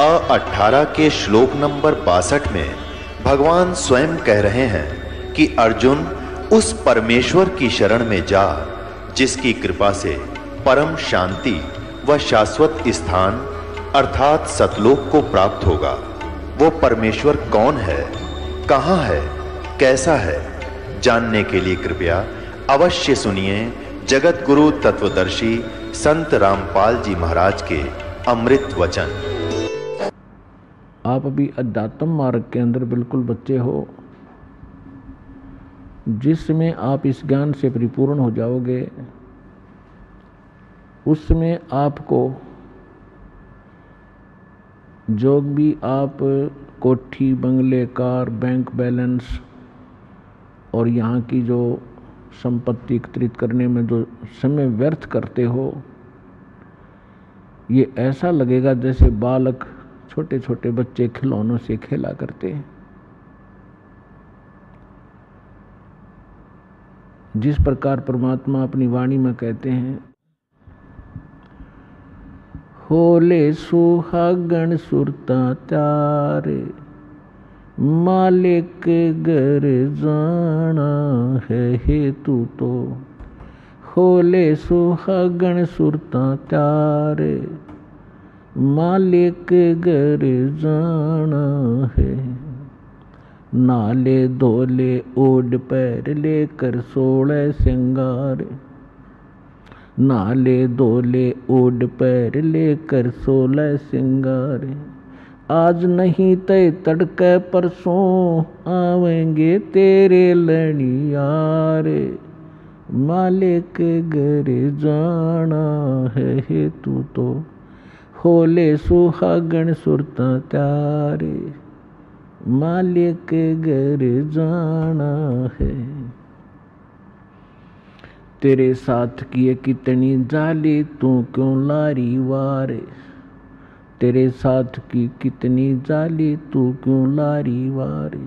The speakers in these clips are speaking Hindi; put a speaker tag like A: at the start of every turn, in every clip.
A: 18 के श्लोक नंबर 62 में भगवान स्वयं कह रहे हैं कि अर्जुन उस परमेश्वर की शरण में जा जिसकी कृपा से परम शांति व शाश्वत स्थान अर्थात सतलोक को प्राप्त होगा। वो परमेश्वर कौन है, कहां है, कैसा है, जानने के लिए कृपया अवश्य सुनिए जगत गुरु तत्वदर्शी संत रामपाल जी महाराज के अमृत वचन।
B: आप अभी अध्यात्म मार्ग के अंदर बिल्कुल बच्चे हो, जिसमें आप इस ज्ञान से परिपूर्ण हो जाओगे, उसमें आपको जो भी आप कोठी, बंगले, कार, बैंक बैलेंस और यहाँ की जो संपत्ति एकत्रित करने में जो समय व्यर्थ करते हो, ये ऐसा लगेगा जैसे बालक, छोटे छोटे बच्चे खिलौनों से खेला करते हैं। जिस प्रकार परमात्मा अपनी वाणी में कहते हैं, होले सुहागण सुरता त्यारे, मालिक घर जाना है हेतु तो। होले सुहागण सुरता त्यारे, मालिक घर जाना है। नाले धोले ओढ़ पैर लेकर 16 श्रृंगार, नाले धोले ओढ़ पैर लेकर 16 श्रृंगार। आज नहीं तय तड़के परसों आवेंगे तेरे लड़ियार, मालिक घर जाना है हेतु तो। होले सुहागण सुरता त्यारे, मालिक घर जाना है। तेरे साथ किए कितनी जाली तू क्यों लारी वारे, तेरे साथ की कितनी जाली तू क्यों लारी वारे।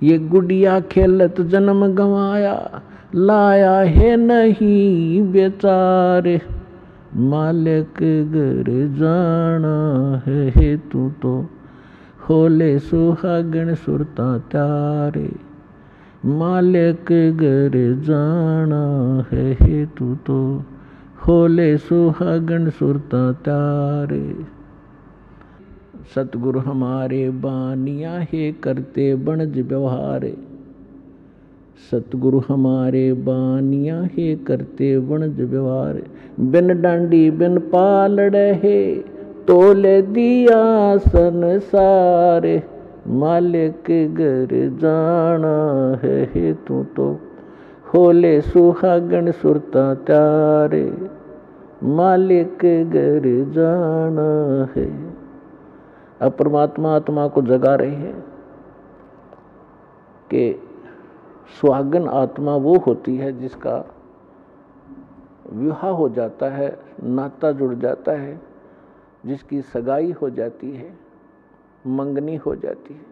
B: ये गुड़िया खेलत जन्म गंवाया, लाया है नहीं बेचारे, मालिक घर जाना है हेतु तो। होले सुहागण सुरता त्यारे, मालिक घर जाना है हेतु तो। होले सुहागण सुरता त्यारे। सतगुरु हमारे बानिया है करते बनज व्यवहार, सतगुरु हमारे बानिया है करते बनज व्यवहार। बिन डांडी बिन पालड़े है तोले दिया संसार, मालिक घर जाना है हेतु तो। होले सुहागण सुरता त्यारे, मालिक घर जाना है। अब परमात्मा आत्मा को जगा रहे हैं कि सुहागन आत्मा वो होती है जिसका विवाह हो जाता है, नाता जुड़ जाता है, जिसकी सगाई हो जाती है, मंगनी हो जाती है,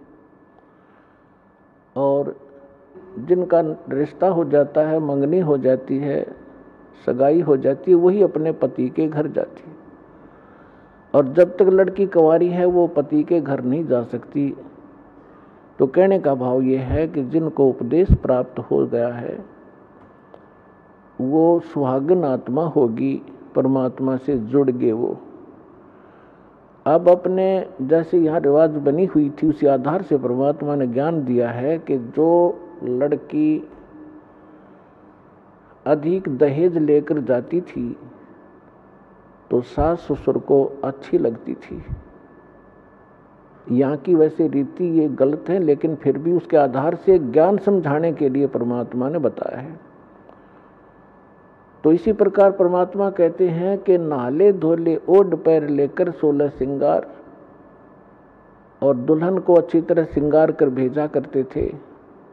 B: और जिनका रिश्ता हो जाता है, मंगनी हो जाती है, सगाई हो जाती है, वही अपने पति के घर जाती है। और जब तक लड़की कुंवारी है वो पति के घर नहीं जा सकती। तो कहने का भाव ये है कि जिनको उपदेश प्राप्त हो गया है वो सुहागन आत्मा होगी, परमात्मा से जुड़ गए वो। अब अपने जैसे यहाँ रिवाज बनी हुई थी उसी आधार से परमात्मा ने ज्ञान दिया है कि जो लड़की अधिक दहेज लेकर जाती थी तो सास ससुर को अच्छी लगती थी। यहाँ की वैसे रीति ये गलत है, लेकिन फिर भी उसके आधार से ज्ञान समझाने के लिए परमात्मा ने बताया है। तो इसी प्रकार परमात्मा कहते हैं कि नाले धोले ओढ़ पैर लेकर 16 श्रृंगार, और दुल्हन को अच्छी तरह श्रृंगार कर भेजा करते थे,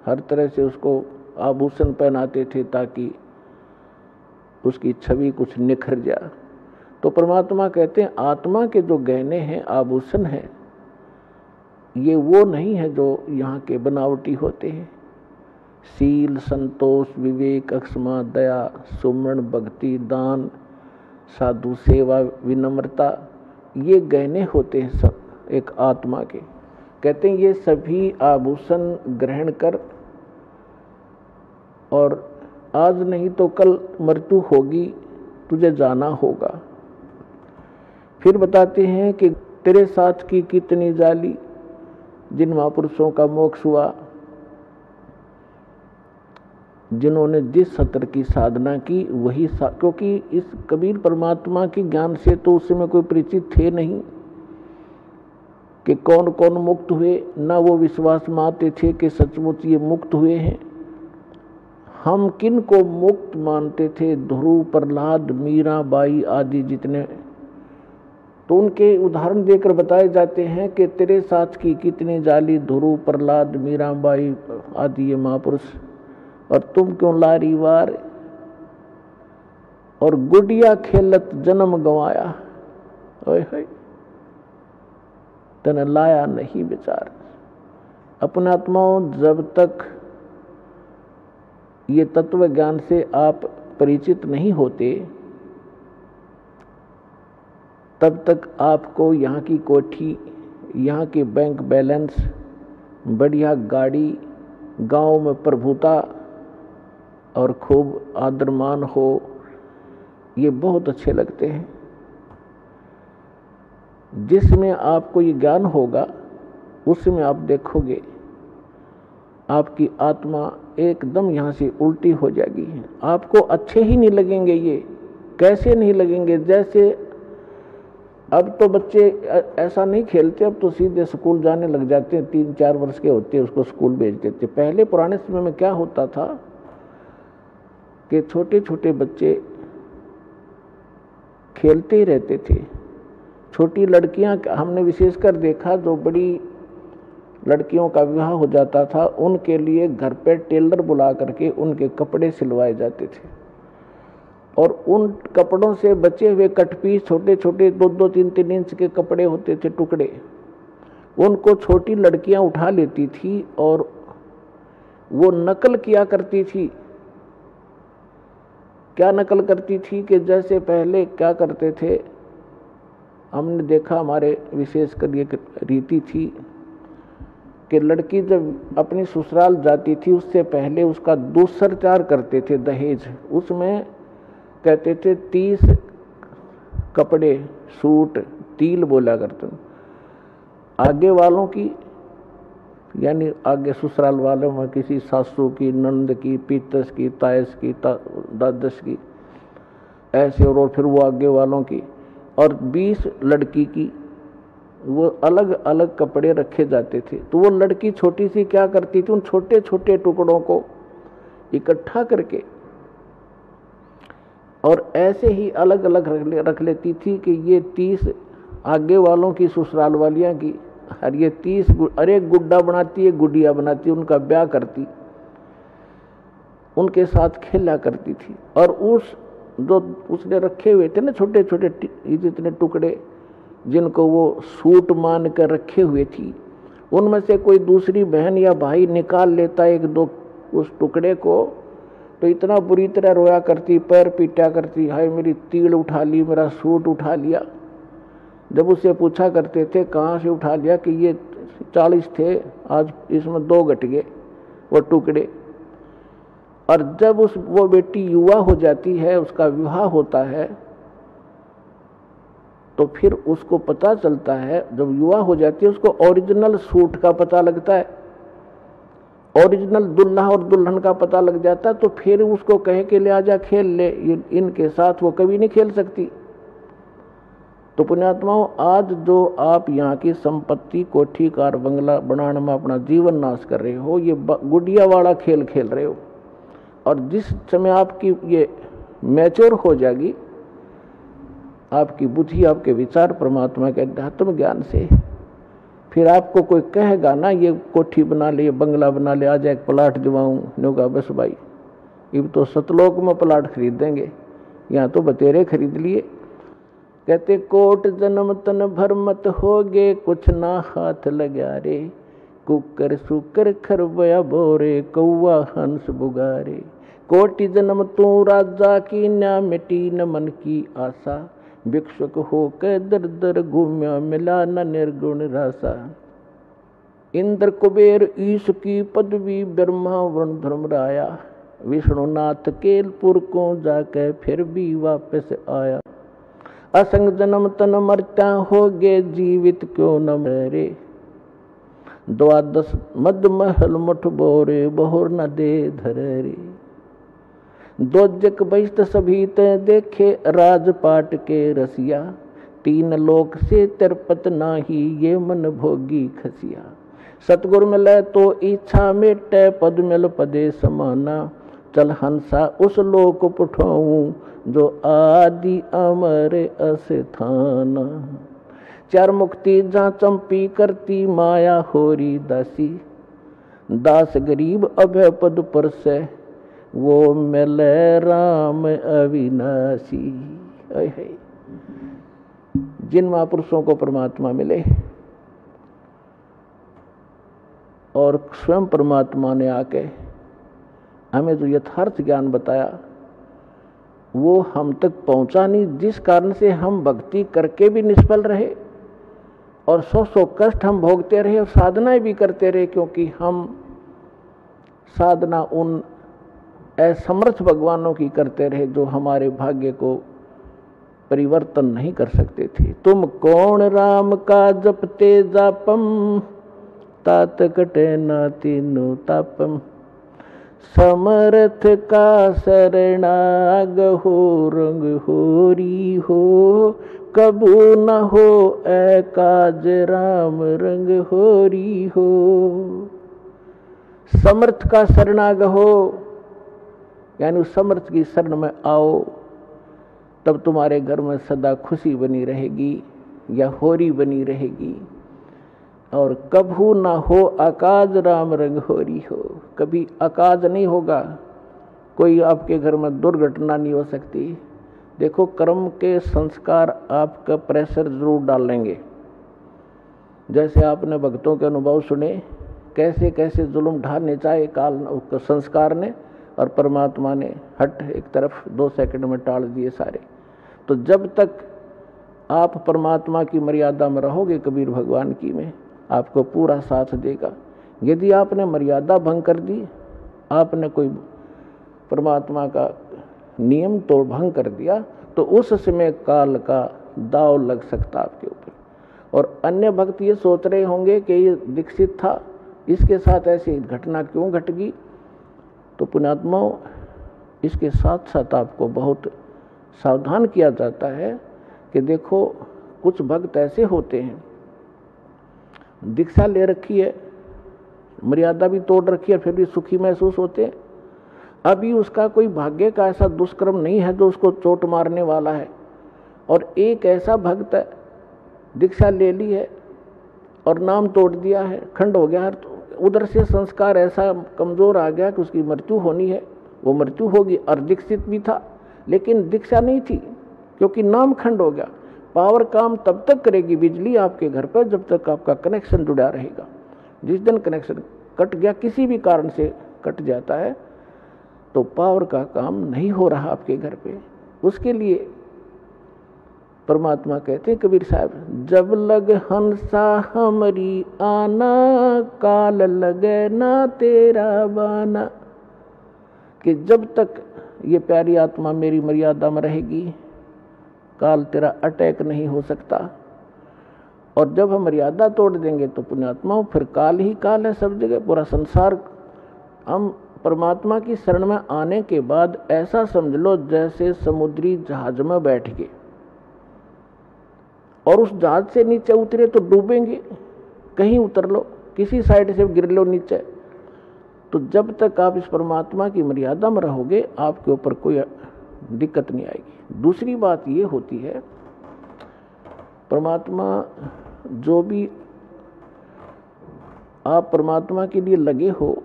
B: हर तरह से उसको आभूषण पहनाते थे ताकि उसकी छवि कुछ निखर जाए। तो परमात्मा कहते हैं आत्मा के जो गहने हैं, आभूषण हैं, ये वो नहीं है जो यहाँ के बनावटी होते हैं। सील, संतोष, विवेक, अक्षमा, दया, सुमरण, भक्ति, दान, साधु सेवा, विनम्रता, ये गहने होते हैं सब एक आत्मा के। कहते हैं ये सभी आभूषण ग्रहण कर, और आज नहीं तो कल मृत्यु होगी, तुझे जाना होगा। फिर बताते हैं कि तेरे साथ की कितनी जाली, जिन महापुरुषों का मोक्ष हुआ, जिन्होंने जिस सत्र की साधना की वही क्योंकि इस कबीर परमात्मा के ज्ञान से तो उस समय कोई परिचित थे नहीं कि कौन कौन मुक्त हुए, ना वो विश्वास मानते थे कि सचमुच ये मुक्त हुए हैं। हम किन को मुक्त मानते थे? ध्रुव, प्रहलाद, मीराबाई आदि जितने, तो उनके उदाहरण देकर बताए जाते हैं कि तेरे साथ की कितनी जाली, ध्रुव, प्रहलाद, मीराबाई आदि ये महापुरुष, और तुम क्यों लारी वार, और गुडिया खेलत जन्म गंवाया, ओए तने लाया नहीं विचार। अपने आत्माओं, जब तक ये तत्व ज्ञान से आप परिचित नहीं होते, तब तक आपको यहाँ की कोठी, यहाँ के बैंक बैलेंस, बढ़िया गाड़ी, गांव में प्रभुता और खूब आदरमान हो, ये बहुत अच्छे लगते हैं। जिसमें आपको ये ज्ञान होगा उसमें आप देखोगे आपकी आत्मा एकदम यहाँ से उल्टी हो जाएगी। आपको अच्छे ही नहीं लगेंगे। ये कैसे नहीं लगेंगे? जैसे अब तो बच्चे ऐसा नहीं खेलते, अब तो सीधे स्कूल जाने लग जाते हैं, 3-4 वर्ष के होते हैं उसको स्कूल भेज देते। पहले पुराने समय में क्या होता था कि छोटे छोटे बच्चे खेलते ही रहते थे। छोटी लड़कियां, हमने विशेषकर देखा, जो बड़ी लड़कियों का विवाह हो जाता था उनके लिए घर पे टेलर बुला करके उनके कपड़े सिलवाए जाते थे, और उन कपड़ों से बचे हुए कटपीस, छोटे छोटे 2-2, 3-3 इंच के कपड़े होते थे, टुकड़े, उनको छोटी लड़कियां उठा लेती थी और वो नकल किया करती थी। क्या नकल करती थी कि जैसे पहले क्या करते थे, हमने देखा, हमारे विशेषकर ये रीति थी कि लड़की जब अपनी ससुराल जाती थी उससे पहले उसका दुष्प्रचार करते थे, दहेज। उसमें कहते थे 30 कपड़े, सूट, तिल बोला करते, आगे वालों की, यानी आगे ससुराल वालों में किसी सासू की, नंद की, पीतस की, तायस की, दादस की, ऐसे, और फिर वो आगे वालों की, और 20 लड़की की, वो अलग अलग कपड़े रखे जाते थे। तो वो लड़की छोटी सी क्या करती थी, उन छोटे छोटे टुकड़ों को इकट्ठा करके और ऐसे ही अलग अलग रख लेती थी कि ये 30 आगे वालों की, ससुराल वालियां की, और ये 30 अरे गुड्डा बनाती है, गुडिया बनाती, उनका ब्याह करती, उनके साथ खेला करती थी। और उस जो उसने रखे हुए थे ना छोटे छोटे जितने टुकड़े, जिनको वो सूट मान कर रखे हुए थी, उनमें से कोई दूसरी बहन या भाई निकाल लेता 1-2 उस टुकड़े को, तो इतना बुरी तरह रोया करती, पैर पीटा करती, हाय मेरी तीड़ उठा ली, मेरा सूट उठा लिया। जब उससे पूछा करते थे कहाँ से उठा लिया, कि ये 40 थे, आज इसमें 2 घट गए वो टुकड़े। और जब वो बेटी युवा हो जाती है, उसका विवाह होता है, तो फिर उसको पता चलता है, जब युवा हो जाती है उसको ओरिजिनल सूट का पता लगता है, ओरिजिनल दुल्हा और दुल्हन का पता लग जाता है। तो फिर उसको कहे कि ले आजा खेल ले, इनके साथ वो कभी नहीं खेल सकती। तो पुण्यात्माओं, आज जो आप यहाँ की संपत्ति, कोठी, कार, बंगला बनाने में अपना जीवन नाश कर रहे हो, ये गुडिया वाला खेल खेल रहे हो। और जिस समय आपकी ये मैच्योर हो जाएगी, आपकी बुद्धि, आपके विचार परमात्मा के अध्यात्म ज्ञान से, फिर आपको कोई कहेगा ना ये कोठी बना ले, बंगला बना ले, आज एक प्लाट दिवाऊं, होगा बस भाई, अब तो सतलोक में प्लाट खरीद देंगे, यहाँ तो बतेरे खरीद लिए। कहते कोट जन्म तन भर मत होगे, कुछ ना हाथ लगा रे, कुकर सुकर खरबया बोरे, कौआ हंस बुगारे। कोटि जन्म तू राजा की, ना मिटी न मन की आशा, भिक्षुक हो के दर दर घूम्या, मिला न निर्गुण रासा। इंद्र कुबेर ईश की पदवी, ब्रह्मा वरुण धर्मराया, विष्णुनाथ केलपुर को जाके फिर भी वापस आया। असंग जन्म तन मरता, हो गे जीवित क्यों न मरे। 12 मद महल मुठ बोरे, बहुर न दे धरे। दोजक बहिष्ट सभी ते देखे, राजपाट के रसिया। 3 लोक से तिरपत नाही, ये मन भोगी खसिया। सतगुर मिले तो इच्छा मेटे, पद मिल पदे समाना। चल हंसा उस लोक पुठाऊं, जो आदि अमर अस्थाना। 4 मुक्ति जहाँ चंपी करती, माया होरी दासी। दास गरीब अभय पद पर से, वो मिले राम अविनाशी। जिन महापुरुषों को परमात्मा मिले और स्वयं परमात्मा ने आके हमें जो यथार्थ ज्ञान बताया, वो हम तक पहुंचा नहीं, जिस कारण से हम भक्ति करके भी निष्फल रहे और 100 कष्ट हम भोगते रहे और साधनाएं भी करते रहे, क्योंकि हम साधना उन असमर्थ भगवानों की करते रहे जो हमारे भाग्य को परिवर्तन नहीं कर सकते थे। तुम कौन राम का जपते जापम, तात कटे ना तीनों तापम। समर्थ का शरणाग हो, रंग होरी हो, कबू न हो एकाज राम रंग होरी हो। समर्थ का शरणाग हो, यानी उस समर्थ की शरण में आओ, तब तुम्हारे घर में सदा खुशी बनी रहेगी या होरी बनी रहेगी। और कभू ना हो अकाज राम रंग होरी हो, कभी अकाज नहीं होगा, कोई आपके घर में दुर्घटना नहीं हो सकती। देखो, कर्म के संस्कार आपका प्रेशर जरूर डालेंगे। जैसे आपने भक्तों के अनुभव सुने, कैसे कैसे जुल्म ढाने चाहे काल संस्कार ने, और परमात्मा ने हट एक तरफ 2 सेकंड में टाल दिए सारे। तो जब तक आप परमात्मा की मर्यादा में रहोगे, कबीर भगवान की में, आपको पूरा साथ देगा। यदि आपने मर्यादा भंग कर दी, आपने कोई परमात्मा का नियम तो भंग कर दिया, तो उस समय काल का दाव लग सकता आपके ऊपर। और अन्य भक्त ये सोच रहे होंगे कि ये दीक्षित था, इसके साथ ऐसी घटना क्यों घट गई। तो पुण्यात्माओं, इसके साथ साथ आपको बहुत सावधान किया जाता है कि देखो, कुछ भक्त ऐसे होते हैं, दीक्षा ले रखी है, मर्यादा भी तोड़ रखी है, फिर भी सुखी महसूस होते हैं। अभी उसका कोई भाग्य का ऐसा दुष्कर्म नहीं है जो उसको चोट मारने वाला है। और एक ऐसा भक्त है, दीक्षा ले ली है और नाम तोड़ दिया है, खंड हो गया है, तो उधर से संस्कार ऐसा कमजोर आ गया कि उसकी मृत्यु होनी है, वो मृत्यु होगी। और दीक्षित भी था, लेकिन दीक्षा नहीं थी, क्योंकि नाम खंड हो गया। पावर काम तब तक करेगी बिजली आपके घर पर जब तक आपका कनेक्शन जुड़ा रहेगा। जिस दिन कनेक्शन कट गया, किसी भी कारण से कट जाता है, तो पावर का काम नहीं हो रहा आपके घर पे। उसके लिए परमात्मा कहते हैं कबीर साहब, जब लग हंसा हमरी आना, काल लगे ना तेरा बाना। कि जब तक ये प्यारी आत्मा मेरी मर्यादा में रहेगी, काल तेरा अटैक नहीं हो सकता। और जब हम मर्यादा तोड़ देंगे तो पुण्यात्माओं, फिर काल ही काल है सब जगह, पूरा संसार। हम परमात्मा की शरण में आने के बाद ऐसा समझ लो जैसे समुद्री जहाज में बैठ गए और उस जहाज से नीचे उतरे तो डूबेंगे, कहीं उतर लो, किसी साइड से गिर लो नीचे। तो जब तक आप इस परमात्मा की मर्यादा में रहोगे, आपके ऊपर कोई दिक्कत नहीं आएगी। दूसरी बात ये होती है, परमात्मा जो भी आप परमात्मा के लिए लगे हो,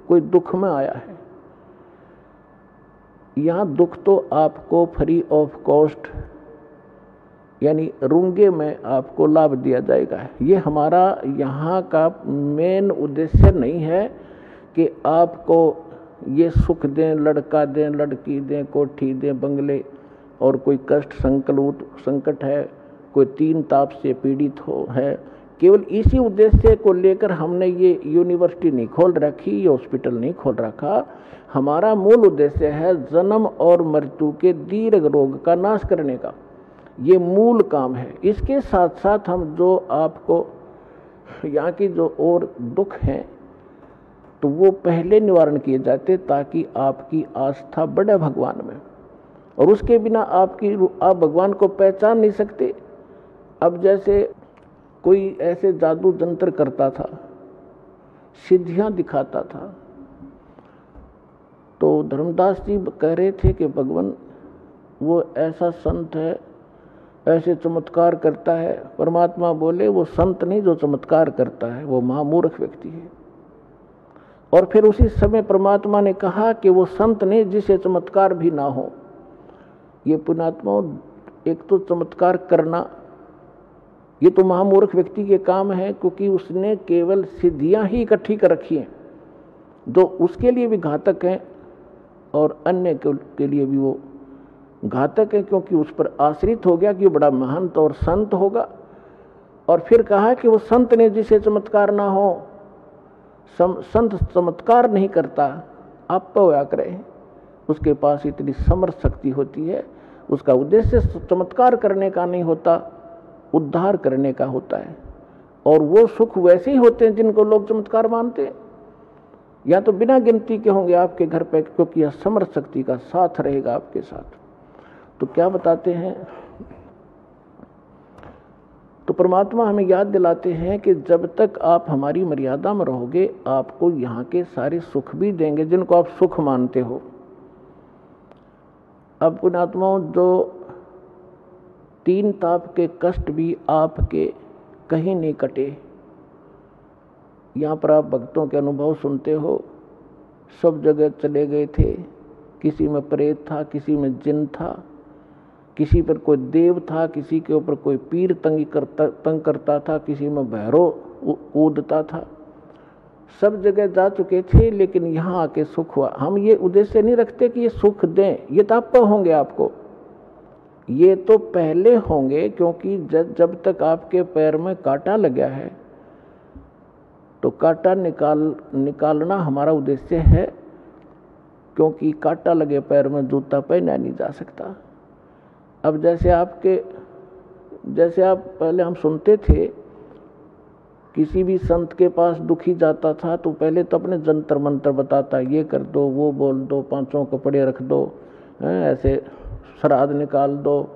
B: कोई दुख में आया है, यहाँ दुख तो आपको फ्री ऑफ कॉस्ट यानी रूंगे में आपको लाभ दिया जाएगा। ये हमारा यहाँ का मेन उद्देश्य नहीं है कि आपको ये सुख दें, लड़का दें, लड़की दें, कोठी दें, बंगले, और कोई कष्ट संकट है, कोई 3 ताप से पीड़ित है, केवल इसी उद्देश्य को लेकर हमने ये यूनिवर्सिटी नहीं खोल रखी, ये हॉस्पिटल नहीं खोल रखा। हमारा मूल उद्देश्य है जन्म और मृत्यु के दीर्घ रोग का नाश करने का, ये मूल काम है। इसके साथ साथ हम जो आपको यहाँ की जो और दुख हैं तो वो पहले निवारण किए जाते ताकि आपकी आस्था बढ़े भगवान में, और उसके बिना आप भगवान को पहचान नहीं सकते। अब जैसे कोई ऐसे जादू जंत्र करता था, सिद्धियां दिखाता था, तो धर्मदास जी कह रहे थे कि भगवान वो ऐसा संत है, ऐसे चमत्कार करता है। परमात्मा बोले वो संत नहीं जो चमत्कार करता है, वो महामूर्ख व्यक्ति है। और फिर उसी समय परमात्मा ने कहा कि वो संत नहीं जिसे चमत्कार भी ना हो। ये पुण्यात्मा, एक तो चमत्कार करना ये तो महामूर्ख व्यक्ति के काम है, क्योंकि उसने केवल सिद्धियां ही इकट्ठी कर रखी हैं जो उसके लिए भी घातक हैं और अन्य के लिए भी वो घातक है, क्योंकि उस पर आश्रित हो गया कि वो बड़ा महंत और संत होगा। और फिर कहा कि वो संत ने जिसे चमत्कार ना हो, संत चमत्कार नहीं करता, आप होया करे, उसके पास इतनी समर्थ शक्ति होती है, उसका उद्देश्य चमत्कार करने का नहीं होता, उद्धार करने का होता है। और वो सुख वैसे ही होते हैं जिनको लोग चमत्कार मानते हैं, या तो बिना गिनती के होंगे आपके घर पे, क्योंकि यह समर्थ शक्ति का साथ रहेगा आपके साथ। तो क्या बताते हैं, तो परमात्मा हमें याद दिलाते हैं कि जब तक आप हमारी मर्यादा में रहोगे आपको यहाँ के सारे सुख भी देंगे जिनको आप सुख मानते हो। अब पुण्यात्माओं, जो 3 ताप के कष्ट भी आपके कहीं नहीं कटे। यहाँ पर आप भक्तों के अनुभव सुनते हो, सब जगह चले गए थे, किसी में प्रेत था, किसी में जिन था, किसी पर कोई देव था, किसी के ऊपर कोई पीर तंग करता था, किसी में भैरव कूदता था, सब जगह जा चुके थे, लेकिन यहाँ आके सुख हुआ। हम ये उद्देश्य नहीं रखते कि ये सुख दें, ये तो आप होंगे, आपको ये तो पहले होंगे, क्योंकि जब तक आपके पैर में कांटा लगा है तो कांटा निकालना हमारा उद्देश्य है, क्योंकि कांटा लगे पैर में जूता पहना नहीं जा सकता। अब जैसे आप पहले हम सुनते थे, किसी भी संत के पास दुखी जाता था तो पहले तो अपने जंतर मंत्र बताता, ये कर दो, वो बोल दो, 5 कपड़े रख दो, ऐसे श्राद्ध निकाल दो,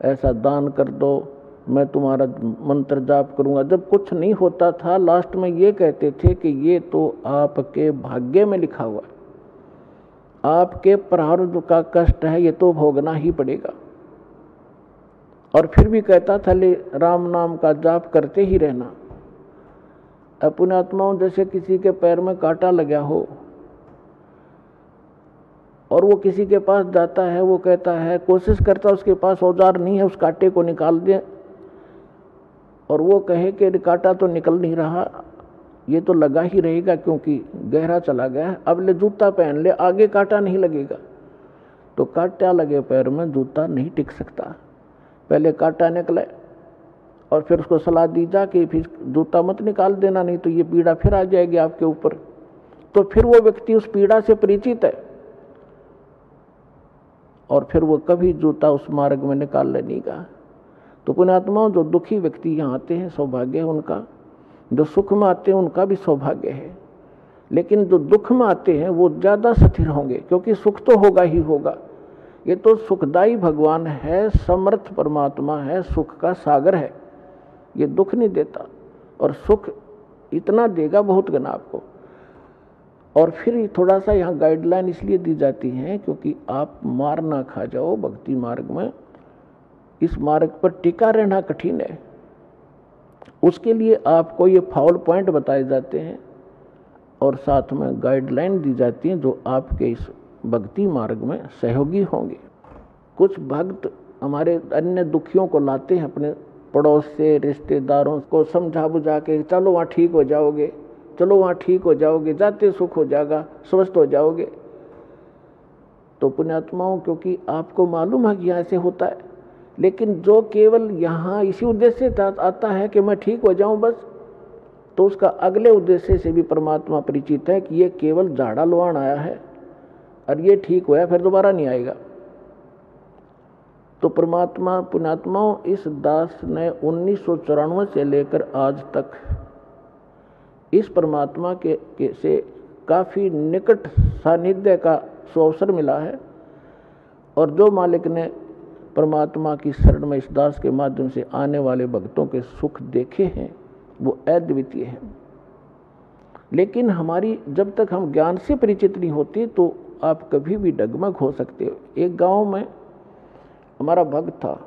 B: ऐसा दान कर दो, मैं तुम्हारा मंत्र जाप करूंगा। जब कुछ नहीं होता था, लास्ट में ये कहते थे कि ये तो आपके भाग्य में लिखा हुआ है, आपके प्रारब्ध का कष्ट है, ये तो भोगना ही पड़ेगा। और फिर भी कहता था ले राम नाम का जाप करते ही रहना। पुण्यात्माओं, जैसे किसी के पैर में कांटा लगा हो और वो किसी के पास जाता है, वो कहता है, कोशिश करता है, उसके पास औजार नहीं है, उस कांटे को निकाल दे, और वो कहे कि कांटा तो निकल नहीं रहा, ये तो लगा ही रहेगा क्योंकि गहरा चला गया है, अब ले जूता पहन ले, आगे कांटा नहीं लगेगा। तो कांटा लगे पैर में जूता नहीं टिक सकता, पहले कांटा निकले और फिर उसको सलाह दी जा कि फिर जूता मत निकाल देना, नहीं तो ये पीड़ा फिर आ जाएगी आपके ऊपर। तो फिर वो व्यक्ति उस पीड़ा से परिचित है और फिर वो कभी जूता उस मार्ग में निकाल लेगा। तो पुण्यात्माओं, जो दुखी व्यक्ति यहाँ आते हैं सौभाग्य है उनका, जो सुख में आते हैं उनका भी सौभाग्य है, लेकिन जो दुख में आते हैं वो ज़्यादा स्थिर होंगे, क्योंकि सुख तो होगा ही होगा। ये तो सुखदायी भगवान है, समर्थ परमात्मा है, सुख का सागर है, ये दुख नहीं देता, और सुख इतना देगा बहुत गना आपको। और फिर थोड़ा सा यहाँ गाइडलाइन इसलिए दी जाती है क्योंकि आप मार ना खा जाओ भक्ति मार्ग में, इस मार्ग पर टिका रहना कठिन है। उसके लिए आपको ये फाउल पॉइंट बताए जाते हैं और साथ में गाइडलाइन दी जाती हैं जो आपके इस भक्ति मार्ग में सहयोगी होंगे। कुछ भक्त हमारे अन्य दुखियों को लाते हैं अपने पड़ोस से, रिश्तेदारों को समझा बुझा के, चलो वहाँ ठीक हो जाओगे, चलो वहाँ ठीक हो जाओगे, जाते सुख हो जाएगा, स्वस्थ हो जाओगे। तो पुण्यात्माओं, क्योंकि आपको मालूम है कि यहाँ ऐसे होता है, लेकिन जो केवल यहाँ इसी उद्देश्य से आता है कि मैं ठीक हो जाऊं बस, तो उसका अगले उद्देश्य से भी परमात्मा परिचित है कि ये केवल झाड़ा लुहान आया है और ये ठीक होया फिर दोबारा नहीं आएगा। तो परमात्मा पुण्यात्माओं, इस दास ने 1994 से लेकर आज तक इस परमात्मा के से काफ़ी निकट सानिध्य का अवसर मिला है, और जो मालिक ने परमात्मा की शरण में इस दास के माध्यम से आने वाले भक्तों के सुख देखे हैं वो अद्वितीय है। लेकिन हमारी जब तक हम ज्ञान से परिचित नहीं होते तो आप कभी भी डगमग हो सकते हो। एक गांव में हमारा भक्त था,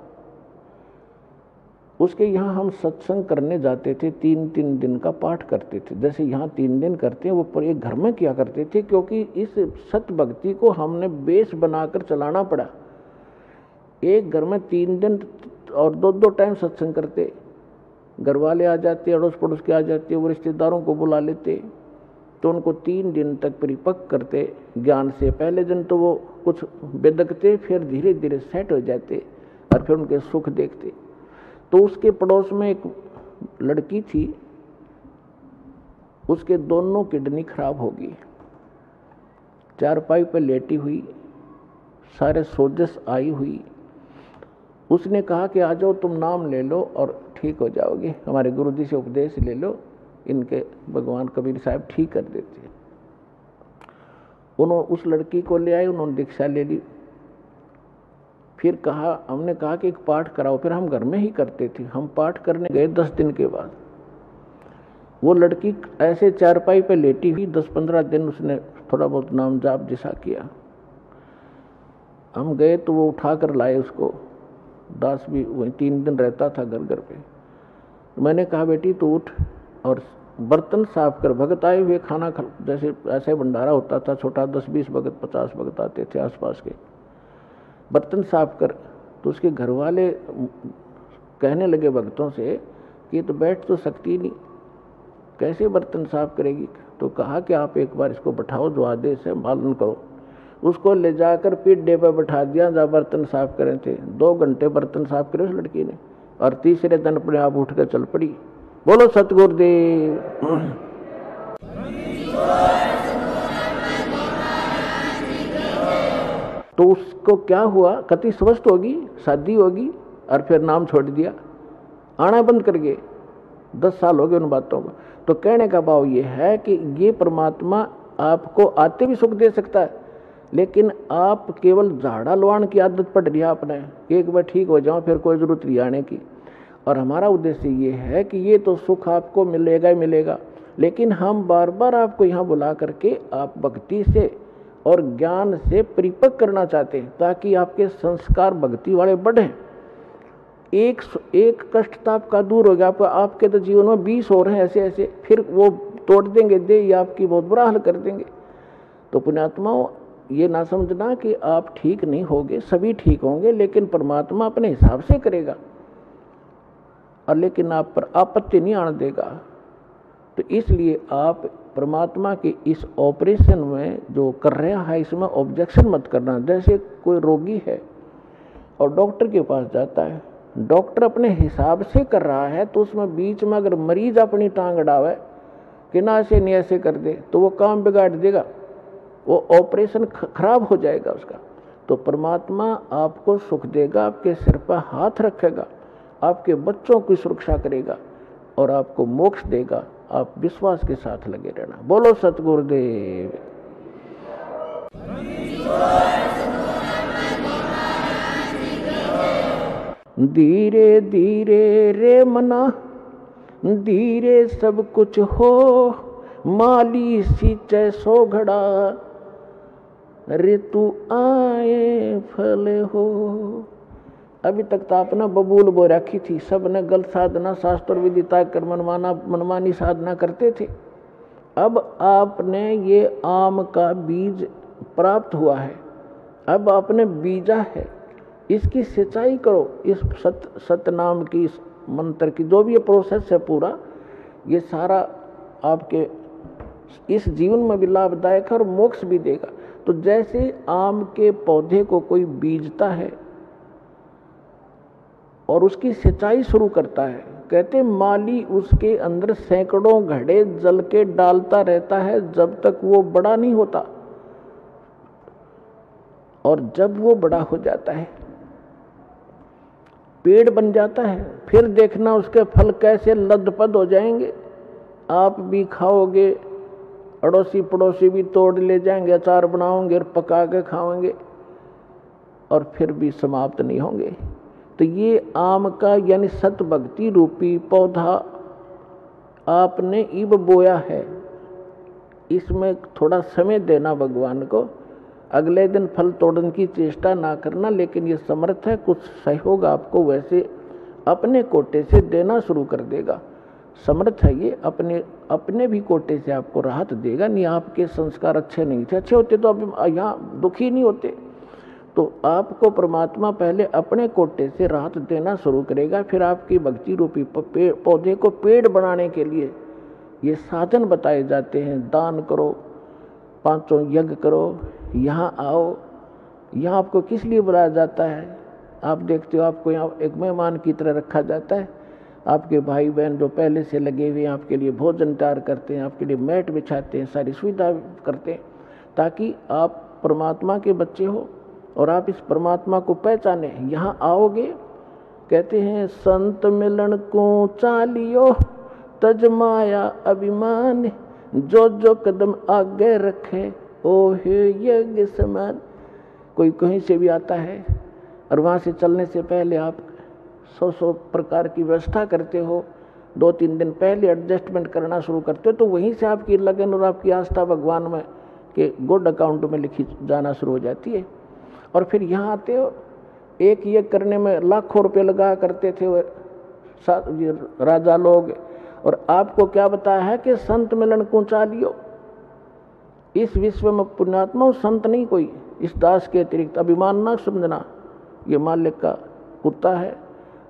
B: उसके यहाँ हम सत्संग करने जाते थे, 3-3 दिन का पाठ करते थे। जैसे यहाँ 3 दिन करते हैं वो पर एक घर में किया करते थे, क्योंकि इस सत भक्ति को हमने बेस बनाकर चलाना पड़ा। एक घर में 3 दिन और 2-2 टाइम सत्संग करते, घर वाले आ जाते, अड़ोस पड़ोस के आ जाते, वो रिश्तेदारों को बुला लेते, तो उनको 3 दिन तक परिपक्व करते ज्ञान से। पहले दिन तो वो कुछ बेदकते, फिर धीरे धीरे सेट हो जाते और फिर उनके सुख देखते। तो उसके पड़ोस में एक लड़की थी, उसके दोनों किडनी खराब हो गई, चारपाई पर लेटी हुई, सारे सोजस आई हुई। उसने कहा कि आ जाओ, तुम नाम ले लो और ठीक हो जाओगे, हमारे गुरुजी से उपदेश ले लो, इनके भगवान कबीर साहब ठीक कर देते हैं। उन्होंने उस लड़की को ले आए, उन्होंने दीक्षा ले ली। फिर हमने कहा कि एक पाठ कराओ, फिर हम घर में ही करते थे। हम पाठ करने गए 10 दिन के बाद, वो लड़की ऐसे चारपाई पे लेटी हुई, 10-15 दिन उसने थोड़ा बहुत नाम जाप जैसा किया। हम गए तो वो उठा कर लाए उसको, दास भी वही 3 दिन रहता था घर घर पे। मैंने कहा बेटी तू उठ और बर्तन साफ कर। भगत आए हुए खाना जैसे ऐसे भंडारा होता था छोटा, 10-20 भगत 50 भगत आते थे आसपास के, बर्तन साफ कर। तो उसके घर वाले कहने लगे भक्तों से कि तो बैठ तो सकती नहीं, कैसे बर्तन साफ करेगी। तो कहा कि आप एक बार इसको बैठाओ, जो आदेश है पालन करो। उसको ले जाकर पीढ़े पर बैठा दिया, जहाँ बर्तन साफ करे थे। 2 घंटे बर्तन साफ करे उस लड़की ने, और तीसरे दिन अपने आप उठ कर चल पड़ी। बोलो सतगुरुदेव। तो उसको क्या हुआ, कति स्वस्थ होगी, शादी होगी, और फिर नाम छोड़ दिया, आना बंद कर गए। 10 साल हो गए उन बातों को। तो कहने का भाव ये है कि ये परमात्मा आपको आते भी सुख दे सकता है, लेकिन आप केवल झाड़ा लुहान की आदत पड़ रही है आपने, एक बार ठीक हो जाओ फिर कोई जरूरत नहीं आने की। और हमारा उद्देश्य ये है कि ये तो सुख आपको मिलेगा ही मिलेगा, लेकिन हम बार बार आपको यहाँ बुला करके आप भक्ति से और ज्ञान से परिपक्व करना चाहते हैं, ताकि आपके संस्कार भक्ति वाले बढ़ें। एक कष्ट तो आपका दूर हो गया, आपके तो जीवन में 20 और हैं ऐसे ऐसे, फिर वो तोड़ देंगे दे, या आपकी बहुत बुरा हाल कर देंगे। तो पुण्यात्माओं, ये ना समझना कि आप ठीक नहीं होगे, सभी ठीक होंगे, लेकिन परमात्मा अपने हिसाब से करेगा, और लेकिन आप पर आपत्ति नहीं आने देगा। तो इसलिए आप परमात्मा के इस ऑपरेशन में जो कर रहा है इसमें ऑब्जेक्शन मत करना। जैसे कोई रोगी है और डॉक्टर के पास जाता है, डॉक्टर अपने हिसाब से कर रहा है, तो उसमें बीच में अगर मरीज अपनी टांग अड़ावे कि ना ऐसे नहीं ऐसे कर दे, तो वो काम बिगाड़ देगा, वो ऑपरेशन खराब हो जाएगा उसका। तो परमात्मा आपको सुख देगा, आपके सिर पर हाथ रखेगा, आपके बच्चों की सुरक्षा करेगा और आपको मोक्ष देगा। आप विश्वास के साथ लगे रहना। बोलो सतगुरुदेव। धीरे धीरे रे मना, धीरे सब कुछ हो, माली सींचे सो घड़ा, ऋतु आए फल हो। अभी तक तो आपने बबूल बो रखी थी, सब ने गलत साधना शास्त्र विधि ताक कर मनमानी साधना करते थे। अब आपने ये आम का बीज प्राप्त हुआ है, अब आपने बीजा है, इसकी सिंचाई करो। इस सत नाम की, इस मंत्र की जो भी ये प्रोसेस है पूरा, ये सारा आपके इस जीवन में भी लाभदायक है और मोक्ष भी देगा। तो जैसे आम के पौधे को कोई बीजता है और उसकी सिंचाई शुरू करता है, कहते माली उसके अंदर सैकड़ों घड़े जल के डालता रहता है जब तक वो बड़ा नहीं होता, और जब वो बड़ा हो जाता है, पेड़ बन जाता है, फिर देखना उसके फल कैसे लदपद हो जाएंगे। आप भी खाओगे, अड़ोसी पड़ोसी भी तोड़ ले जाएंगे, अचार बनाओगे और पका के खाओगे, और फिर भी समाप्त नहीं होंगे। तो ये आम का यानी सत भक्ति रूपी पौधा आपने इब बोया है, इसमें थोड़ा समय देना भगवान को, अगले दिन फल तोड़ने की चेष्टा ना करना, लेकिन ये समर्थ है, कुछ सहयोग आपको वैसे अपने कोटे से देना शुरू कर देगा। समर्थ है ये, अपने भी कोटे से आपको राहत देगा। नहीं आपके संस्कार अच्छे नहीं थे, अच्छे होते तो अब यहाँ दुखी नहीं होते। तो आपको परमात्मा पहले अपने कोटे से राहत देना शुरू करेगा, फिर आपकी भक्ति रूपी पौधे को पेड़ बनाने के लिए ये साधन बताए जाते हैं। दान करो, 5 यज्ञ करो, यहाँ आओ। यहाँ आपको किस लिए बुलाया जाता है? आप देखते हो आपको यहाँ एक मेहमान की तरह रखा जाता है। आपके भाई बहन जो पहले से लगे हुए हैं आपके लिए भोजन तैयार करते हैं, आपके लिए मैट बिछाते हैं, सारी सुविधा करते हैं, ताकि आप परमात्मा के बच्चे हो और आप इस परमात्मा को पहचाने। यहाँ आओगे, कहते हैं संत मिलन को चालियो तज माया अभिमान, जो जो कदम आगे रखे ओ हे यज्ञ समान। कोई कहीं से भी आता है और वहाँ से चलने से पहले आप 100 प्रकार की व्यवस्था करते हो, 2-3 दिन पहले एडजस्टमेंट करना शुरू करते हो, तो वहीं से आपकी लगन और आपकी आस्था भगवान में के गुड अकाउंट में लिखी जाना शुरू हो जाती है। और फिर यहाँ आते हो, एक ये करने में लाखों रुपए लगा करते थे वो राजा लोग, और आपको क्या बताया है कि संत मिलन को चालियो। इस विश्व में पुण्यात्मा संत नहीं कोई, इस दास के अतिरिक्त। अभिमान ना समझना, ये मालिक का कुत्ता है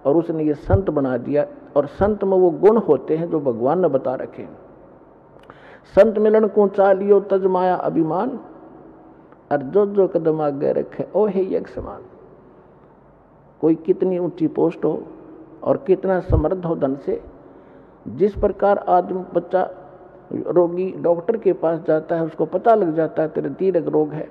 B: और उसने ये संत बना दिया। और संत में वो गुण होते हैं जो भगवान ने बता रखे। संत मिलन को चालियो तज माया अभिमान, और जो जो कदम आगे रखे ओ हे यज्ञ समान। कोई कितनी ऊंची पोस्ट हो और कितना समृद्ध हो धन से, जिस प्रकार आदमी बच्चा रोगी डॉक्टर के पास जाता है, उसको पता लग जाता है तेरे दीर्घ रोग है,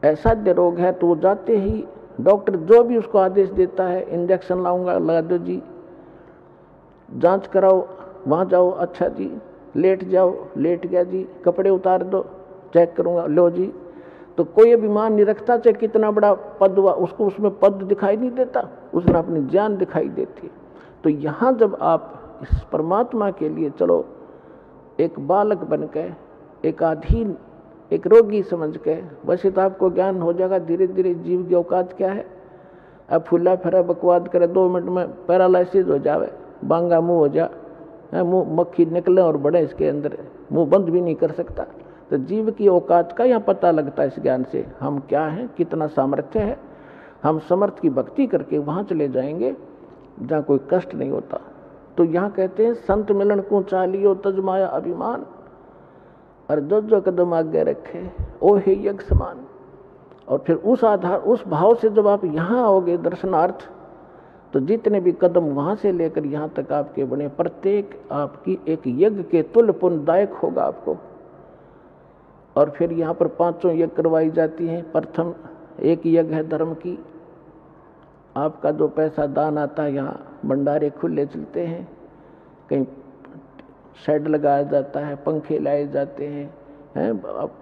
B: असाध्य रोग है, तो वो जाते ही डॉक्टर जो भी उसको आदेश देता है, इंजेक्शन लाऊंगा लगा दो जी, जांच कराओ वहाँ जाओ, अच्छा जी, लेट जाओ, लेट गया जी, कपड़े उतार दो, चेक करूंगा, लो जी। तो कोई अभिमान नहीं रखता, चाहे कितना बड़ा पद हुआ, उसको उसमें पद दिखाई नहीं देता, उसने अपनी जान दिखाई देती है। तो यहाँ जब आप इस परमात्मा के लिए चलो, एक बालक बन के, एक अधीन, एक रोगी समझ के, वैसे तो आपको ज्ञान हो जाएगा धीरे धीरे जीव की औकात क्या है। अब फुल्ला फिरा बकवाद करे, 2 मिनट में पैरालिसिस हो जावे, बांगा मुंह हो जा, मुंह मक्खी निकले और बड़े इसके अंदर, मुंह बंद भी नहीं कर सकता। तो जीव की औकात का यहाँ पता लगता है इस ज्ञान से, हम क्या हैं, कितना सामर्थ्य है। हम समर्थ की भक्ति करके वहाँ चले जाएंगे जहाँ कोई कष्ट नहीं होता। तो यहाँ कहते हैं संत मिलन को चालियो तज माया अभिमान, और जो जो कदम आगे रखे ओ हे यज्ञ समान। और फिर उस आधार, उस भाव से जब आप यहाँ आओगे दर्शनार्थ, तो जितने भी कदम वहाँ से लेकर यहाँ तक आपके बने, प्रत्येक आपकी एक यज्ञ के तुल्य पुण्यदायक होगा आपको। और फिर यहाँ पर 5 यज्ञ करवाई जाती हैं। प्रथम एक यज्ञ है धर्म की, आपका जो पैसा दान आता है, यहाँ भंडारे खुले चलते हैं, कहीं शेड लगाया जाता है, पंखे लाए जाते हैं,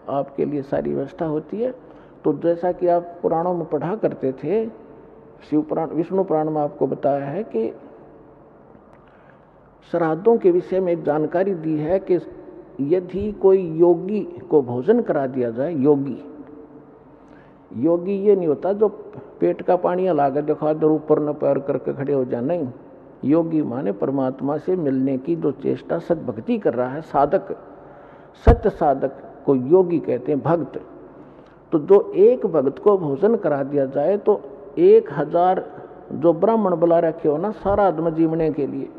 B: आपके लिए सारी व्यवस्था होती है। तो जैसा कि आप पुराणों में पढ़ा करते थे, शिव पुराण, विष्णु पुराण में आपको बताया है कि श्राद्धों के विषय में एक जानकारी दी है कि यदि कोई योगी को भोजन करा दिया जाए, योगी ये नहीं होता जो पेट का पानी लाकर दिखा दो ऊपर न पैर करके खड़े हो जाए, नहीं। योगी माने परमात्मा से मिलने की जो चेष्टा सद्भक्ति कर रहा है, साधक, सत्य साधक को योगी कहते हैं, भक्त। तो जो एक भक्त को भोजन करा दिया जाए तो 1000 जो ब्राह्मण बुला रखे हो ना सारा आदम जीवने के लिए,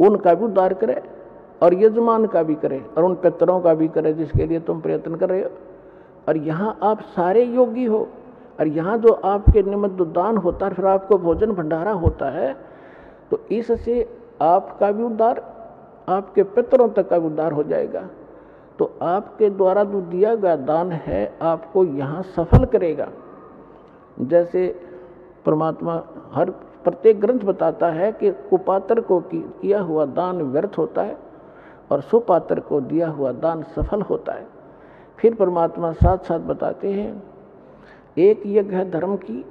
B: उनका भी उद्धार करे और यजमान का भी करे और उन पितरों का भी करे जिसके लिए तुम प्रयत्न कर रहे हो। और यहाँ आप सारे योगी हो, और यहाँ जो आपके निमित्त दान होता है, फिर आपको भोजन भंडारा होता है, तो इससे आपका भी उद्धार, आपके पितरों तक का भी उद्धार हो जाएगा। तो आपके द्वारा जो दिया गया दान है आपको यहाँ सफल करेगा। जैसे परमात्मा हर प्रत्येक ग्रंथ बताता है कि कुपात्र को किया हुआ दान व्यर्थ होता है और सुपात्र को दिया हुआ दान सफल होता है। फिर परमात्मा साथ साथ बताते हैं, एक यज्ञ है धर्म की,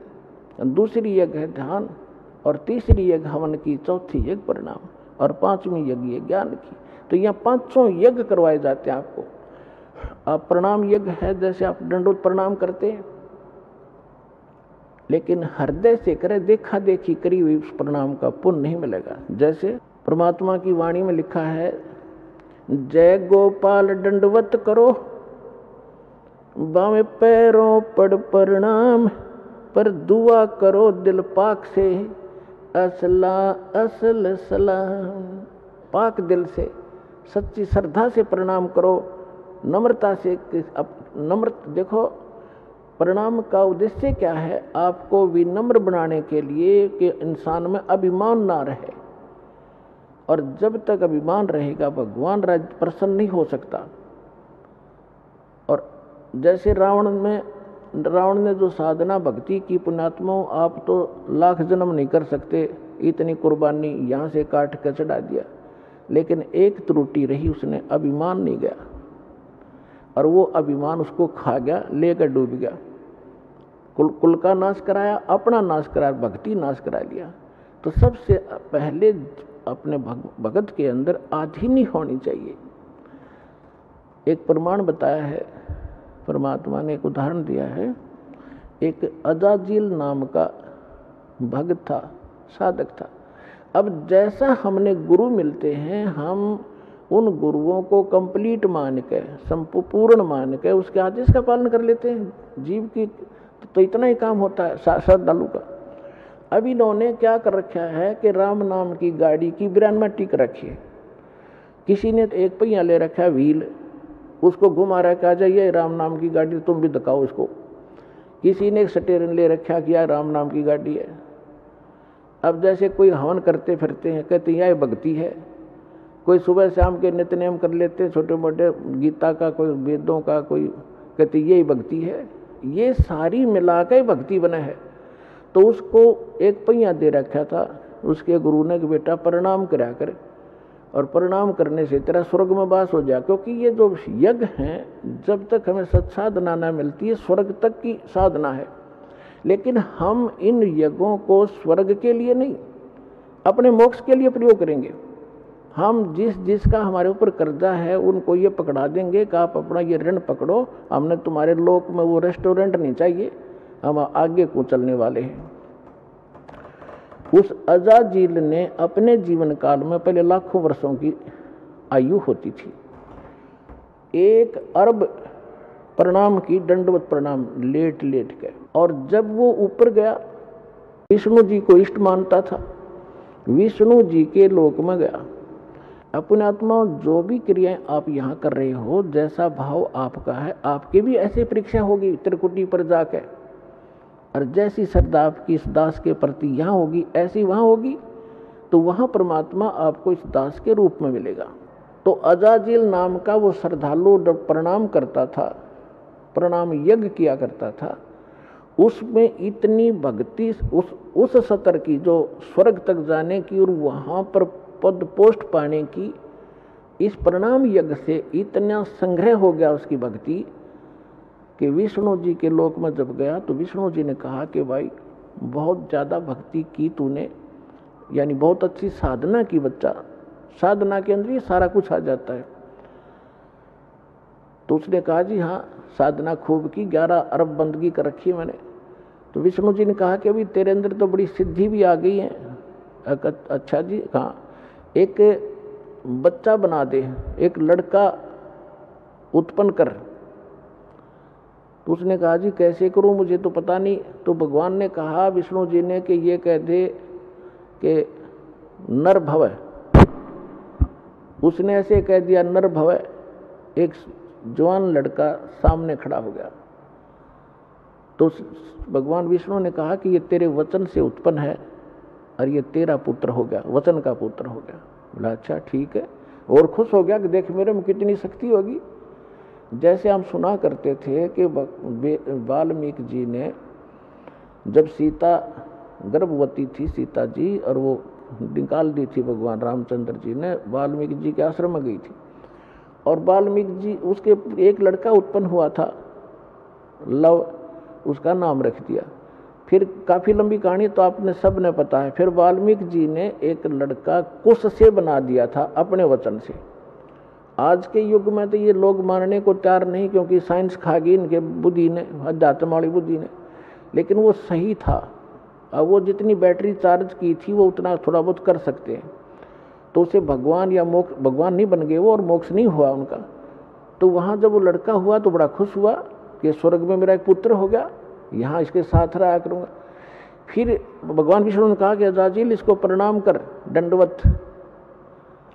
B: दूसरी यज्ञ है ध्यान, और तीसरी यज्ञ हवन की, चौथी यज्ञ परिणाम, और पांचवी यज्ञ ज्ञान की। तो यहाँ 500 यज्ञ करवाए जाते हैं आपको। आप प्रणाम यज्ञ है, जैसे आप दंडोत प्रणाम करते हैं, लेकिन हृदय से करे, देखा देखी करी हुई उस प्रणाम का पुण्य नहीं मिलेगा। जैसे परमात्मा की वाणी में लिखा है, जय गोपाल दंडवत करो, बामे पैरों पड़ प्रणाम, पर दुआ करो दिल पाक से, असला असल सलाम। पाक दिल से, सच्ची श्रद्धा से प्रणाम करो, नम्रता से। देखो प्रणाम का उद्देश्य क्या है? आपको विनम्र बनाने के लिए कि इंसान में अभिमान ना रहे, और जब तक अभिमान रहेगा भगवान प्रसन्न नहीं हो सकता। और जैसे रावण ने जो साधना भक्ति की, पुण्यात्मा आप तो लाख जन्म नहीं कर सकते, इतनी कुर्बानी यहाँ से काट के चढ़ा दिया, लेकिन एक त्रुटि रही, उसने अभिमान नहीं गया, और वो अभिमान उसको खा गया, लेकर डूब गया। कुल का नाश कराया, अपना नाश कराया, भक्ति नाश करा लिया। तो सबसे पहले अपने भगत के अंदर आधीनी होनी चाहिए। एक प्रमाण बताया है परमात्मा ने, एक उदाहरण दिया है। एक अजाजिल नाम का भक्त था, साधक था। अब जैसा हमने गुरु मिलते हैं, हम उन गुरुओं को कंप्लीट मान के, संपूर्ण मान के उसके आदेश का पालन कर लेते हैं। जीव की तो इतना ही काम होता है श्रद्धालु का। अब इन्होंने क्या कर रखा है कि राम नाम की गाड़ी की ब्रेन में टिक रखी है। किसी ने एक पहिया ले रखा है, व्हील, उसको घुमा रखा है, ये राम नाम की गाड़ी, तुम भी दिखाओ इसको। किसी ने एक स्टीयरिंग ले रखा कि यार राम नाम की गाड़ी है। अब जैसे कोई हवन करते फिरते हैं, कहते हैं यह भक्ति है। कोई सुबह शाम के नित्य नेम कर लेते हैं, छोटे मोटे गीता का, कोई वेदों का, कोई कहते यही भक्ति है। ये सारी मिलाकर भक्ति बना है। तो उसको एक पहिया दे रखा था, उसके गुरु ने कि बेटा प्रणाम करा कर, और प्रणाम करने से तेरा स्वर्ग में वास हो जाए। क्योंकि ये जो यज्ञ हैं, जब तक हमें सत्साधना न मिलती है, स्वर्ग तक की साधना है। लेकिन हम इन यज्ञों को स्वर्ग के लिए नहीं, अपने मोक्ष के लिए प्रयोग करेंगे। हम जिसका हमारे ऊपर कर्जा है उनको ये पकड़ा देंगे कि आप अपना ये ऋण पकड़ो, हमने तुम्हारे लोक में वो रेस्टोरेंट नहीं चाहिए, हम आगे को चलने वाले हैं। उस अजाजिल ने अपने जीवन काल में, पहले लाखों वर्षों की आयु होती थी, 1 अरब प्रणाम की, दंडवत प्रणाम लेट लेट के। और जब वो ऊपर गया, विष्णु जी को इष्ट मानता था, विष्णु जी के लोक में गया। अपने आत्मा जो भी क्रियाएं आप यहाँ कर रहे हो, जैसा भाव आपका है, आपकी भी ऐसी परीक्षा होगी त्रिकुटी पर जाके, और जैसी श्रद्धा आपकी इस दास के प्रति यहाँ होगी, ऐसी वहाँ होगी। तो वहाँ परमात्मा आपको इस दास के रूप में मिलेगा। तो अजाजिल नाम का वो श्रद्धालु प्रणाम करता था, प्रणाम यज्ञ किया करता था, उसमें इतनी भक्ति, उस सतर की जो स्वर्ग तक जाने की और वहाँ पर पद पोस्ट पाने की, इस प्रणाम यज्ञ से इतना संग्रह हो गया उसकी भक्ति कि विष्णु जी के लोक में जब गया तो विष्णु जी ने कहा कि भाई बहुत ज़्यादा भक्ति की तूने, यानी बहुत अच्छी साधना की बच्चा, साधना के अंदर ये सारा कुछ आ जाता है। तो उसने कहा जी हाँ, साधना खूब की, 11 अरब बंदगी कर रखी है मैंने। तो विष्णु जी ने कहा कि अभी तेरे अंदर तो बड़ी सिद्धि भी आ गई है। अच्छा जी, कहाँ? एक बच्चा बना दे, एक लड़का उत्पन्न कर। तो उसने कहा जी कैसे करूं, मुझे तो पता नहीं। तो भगवान ने कहा, विष्णु जी ने, कि ये कह दे कि नर भव। उसने ऐसे कह दिया नर भव। एक जवान लड़का सामने खड़ा हो गया। तो भगवान विष्णु ने कहा कि ये तेरे वचन से उत्पन्न है और ये तेरा पुत्र हो गया, वचन का पुत्र हो गया। बोला अच्छा ठीक है, और खुश हो गया कि देख मेरे में कितनी शक्ति होगी। जैसे हम सुना करते थे कि वाल्मीकि जी ने जब सीता गर्भवती थी, सीता जी, और वो निकाल दी थी भगवान रामचंद्र जी ने, वाल्मीकि जी के आश्रम में गई थी, और वाल्मीकि जी उसके एक लड़का उत्पन्न हुआ था, लव उसका नाम रख दिया। फिर काफ़ी लंबी कहानी तो आपने सब ने पता है। फिर वाल्मीकि जी ने एक लड़का कुश से बना दिया था अपने वचन से। आज के युग में तो ये लोग मानने को तैयार नहीं, क्योंकि साइंस खा गई इनके बुद्धि ने, अध्यात्म वाली बुद्धि ने, लेकिन वो सही था। अब वो जितनी बैटरी चार्ज की थी वो उतना थोड़ा बहुत कर सकते हैं। तो उसे भगवान या मोक्ष, भगवान नहीं बन गए वो और मोक्ष नहीं हुआ उनका। तो वहाँ जब वो लड़का हुआ तो बड़ा खुश हुआ कि स्वर्ग में मेरा एक पुत्र हो गया, यहाँ इसके साथ रहा करूँगा। फिर भगवान विष्णु ने कहा कि अजाजिल इसको प्रणाम कर, दंडवत।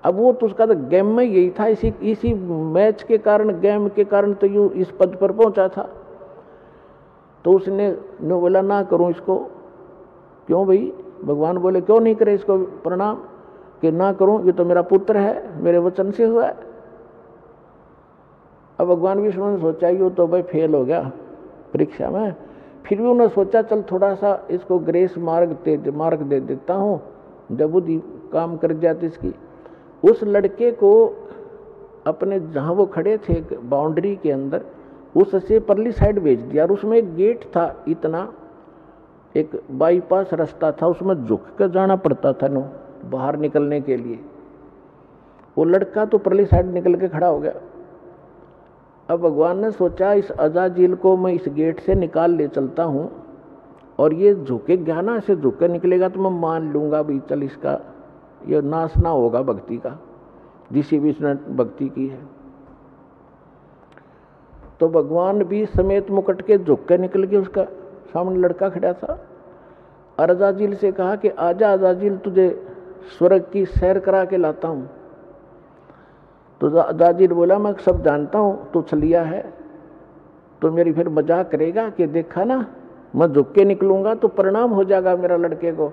B: अब वो तो उसका तो गेम में यही था, इसी मैच के कारण, गेम के कारण तो यूँ इस पद पर पहुंचा था। तो उसने बोला ना करूं इसको। क्यों भाई? भगवान बोले क्यों नहीं करे इसको प्रणाम? कि ना करूं, ये तो मेरा पुत्र है, मेरे वचन से हुआ है। अब भगवान विष्णु ने सोचा ये तो भाई फेल हो गया परीक्षा में। फिर भी उन्होंने सोचा चल थोड़ा सा इसको ग्रेस मार्ग दे देता हूँ, जब बुद्धि काम कर जाती इसकी। उस लड़के को अपने जहाँ वो खड़े थे बाउंड्री के अंदर, उससे परली साइड भेज दिया। और उसमें एक गेट था, इतना एक बाईपास रास्ता था, उसमें झुक कर जाना पड़ता था नो बाहर निकलने के लिए। वो लड़का तो परली साइड निकल के खड़ा हो गया। अब भगवान ने सोचा इस अजाजिल को मैं इस गेट से निकाल ले चलता हूँ, और ये झुके ज्ञाना से झुक कर निकलेगा तो मैं मान लूँगा भी चल इसका ये नाश ना होगा भक्ति का, जिसे भी इसने भक्ति की है। तो भगवान भी समेत मुकुट के झुक के निकल के, उसका सामने लड़का खड़ा था। और अजाजिल से कहा कि आजा अजाजिल, तुझे स्वर्ग की सैर करा के लाता हूँ। तो अजाजिल बोला मैं सब जानता हूँ, तू छलिया है, तो मेरी फिर मजाक करेगा कि देखा ना मैं झुक के निकलूंगा तो परिणाम हो जाएगा मेरा लड़के को,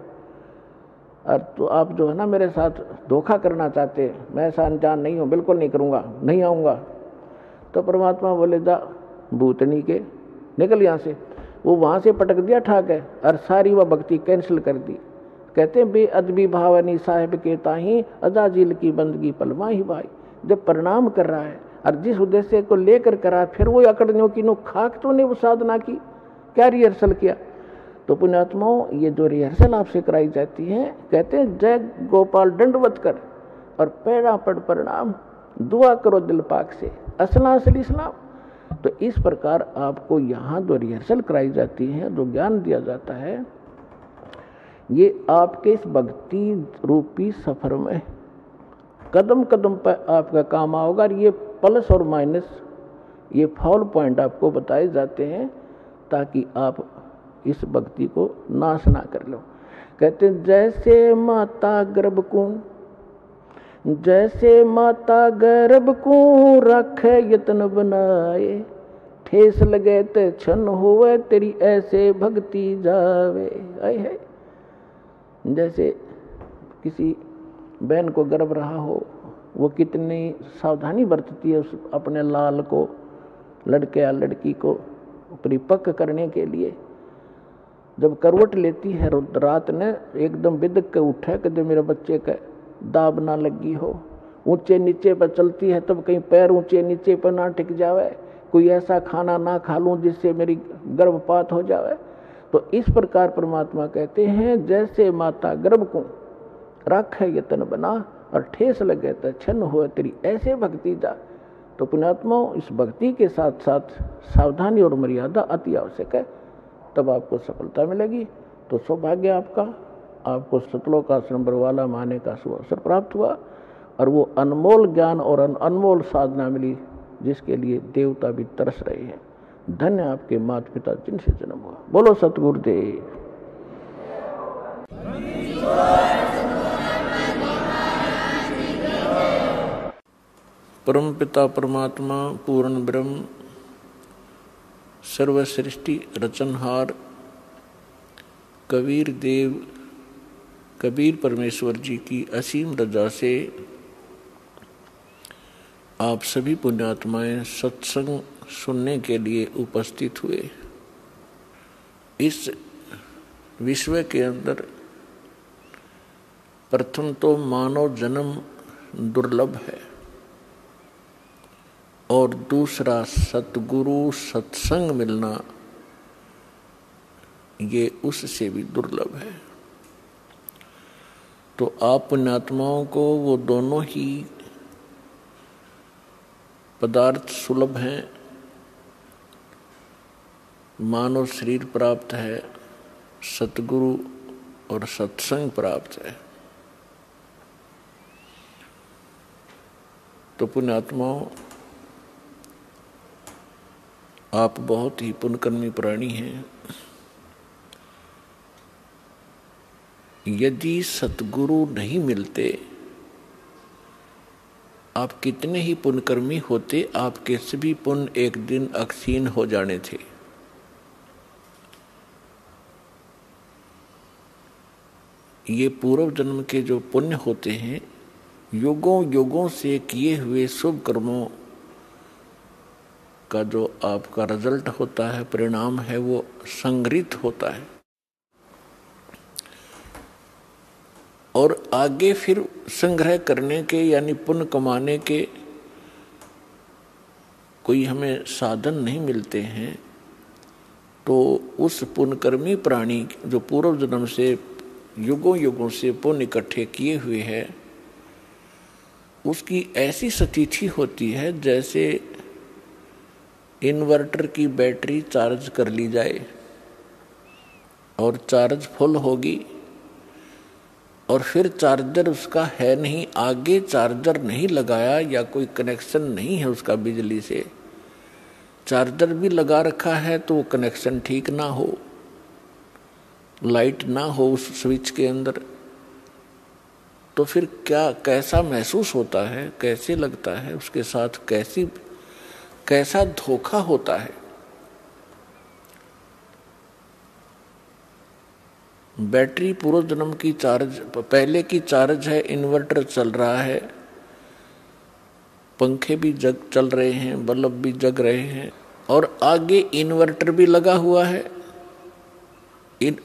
B: और तो आप जो है ना मेरे साथ धोखा करना चाहते हैं, मैं ऐसा अनजान नहीं हूँ, बिल्कुल नहीं करूँगा, नहीं आऊँगा। तो परमात्मा बोले जा भूतनी के निकल यहाँ से। वो वहाँ से पटक दिया ठाक है, और सारी वह भक्ति कैंसिल कर दी। कहते हैं बेअदबी भावनी साहिब के ताही अजाजिल की बंदगी पलमा ही भाई। जब प्रणाम कर रहा है और जिस उद्देश्य को लेकर करा, फिर वो अकड़नियों की नो खाक तो नहीं वो साधना की, क्या रिहर्सल किया। तो पुण्यात्माओं ये जो रिहर्सल आपसे कराई जाती है, कहते हैं जय गोपाल दंडवत कर और पैरा पड़ प्रणाम, दुआ करो दिल पाक से, असला असली इस्लाम। तो इस प्रकार आपको यहाँ जो रिहर्सल कराई जाती है, जो ज्ञान दिया जाता है, ये आपके इस भक्ति रूपी सफर में कदम कदम पर आपका काम आओगा। और ये प्लस और माइनस, ये फॉल पॉइंट आपको बताए जाते हैं ताकि आप इस भक्ति को नाश ना कर लो। कहते हैं जैसे माता गर्भ को, जैसे माता गर्भ को रखे यत्न बनाए, ठेस लगे ते क्षण होवे तेरी ऐसे भक्ति जावे। आए है जैसे किसी बहन को गर्भ रहा हो, वो कितनी सावधानी बरतती है उस अपने लाल को, लड़के या लड़की को परिपक्व करने के लिए। जब करवट लेती है रात ने, एकदम बिदक के उठे कि मेरे बच्चे का दाब ना लगी हो, ऊंचे नीचे पर चलती है तब कहीं पैर ऊंचे नीचे पर ना टिक जावे, कोई ऐसा खाना ना खा लूं जिससे मेरी गर्भपात हो जावे। तो इस प्रकार परमात्मा कहते हैं जैसे माता गर्भ को रखे यतन बना और ठेस लगे तो क्षण हो तेरी ऐसे भक्ति जा। तो पुण्यात्माओं इस भक्ति के साथ साथ सावधानी और मर्यादा अति आवश्यक है, तब आपको सफलता मिलेगी। तो सौभाग्य आपको सतलोक आश्रम बरवाला माने का अवसर प्राप्त हुआ, और वो अनमोल ज्ञान और अनमोल साधना मिली जिसके लिए देवता भी तरस रहे हैं। धन्य आपके माता पिता जिनसे जन्म हुआ। बोलो सतगुरुदेव। परम पिता परमात्मा पूर्ण ब्रह्म सर्वसृष्टि रचनहार कबीर परमेश्वर जी की असीम रजा से आप सभी पुण्यात्माएं सत्संग सुनने के लिए उपस्थित हुए। इस विश्व के अंदर प्रथम तो मानव जन्म दुर्लभ है और दूसरा सतगुरु सत्संग मिलना ये उससे भी दुर्लभ है। तो आप पुण्यात्माओं को वो दोनों ही पदार्थ सुलभ हैं। मानव शरीर प्राप्त है, सतगुरु और सत्संग प्राप्त है। तो पुण्यात्माओं, आप बहुत ही पुण्यकर्मी प्राणी हैं। यदि सतगुरु नहीं मिलते, आप कितने ही पुण्यकर्मी होते, आपके सभी पुण्य एक दिन अक्षीण हो जाने थे। ये पूर्व जन्म के जो पुण्य होते हैं, युगों युगों से किए हुए शुभ कर्मों का जो आपका रिजल्ट होता है, परिणाम है, वो संग्रहित होता है और आगे फिर संग्रह करने के यानी पुण्य कमाने के कोई हमें साधन नहीं मिलते हैं। तो उस पुण्यकर्मी प्राणी जो पूर्व जन्म से युगों युगों से पुण्य इकट्ठे किए हुए हैं, उसकी ऐसी स्थिति होती है जैसे इन्वर्टर की बैटरी चार्ज कर ली जाए और चार्ज फुल होगी और फिर चार्जर उसका है नहीं, आगे चार्जर नहीं लगाया या कोई कनेक्शन नहीं है उसका बिजली से, चार्जर भी लगा रखा है तो कनेक्शन ठीक ना हो, लाइट ना हो उस स्विच के अंदर, तो फिर कैसा महसूस होता है, कैसे लगता है, उसके साथ कैसा धोखा होता है। बैटरी पूर्व जन्म की चार्ज, पहले की चार्ज है, इन्वर्टर चल रहा है, पंखे भी चल रहे हैं, बल्ब भी जग रहे हैं और आगे इन्वर्टर भी लगा हुआ है,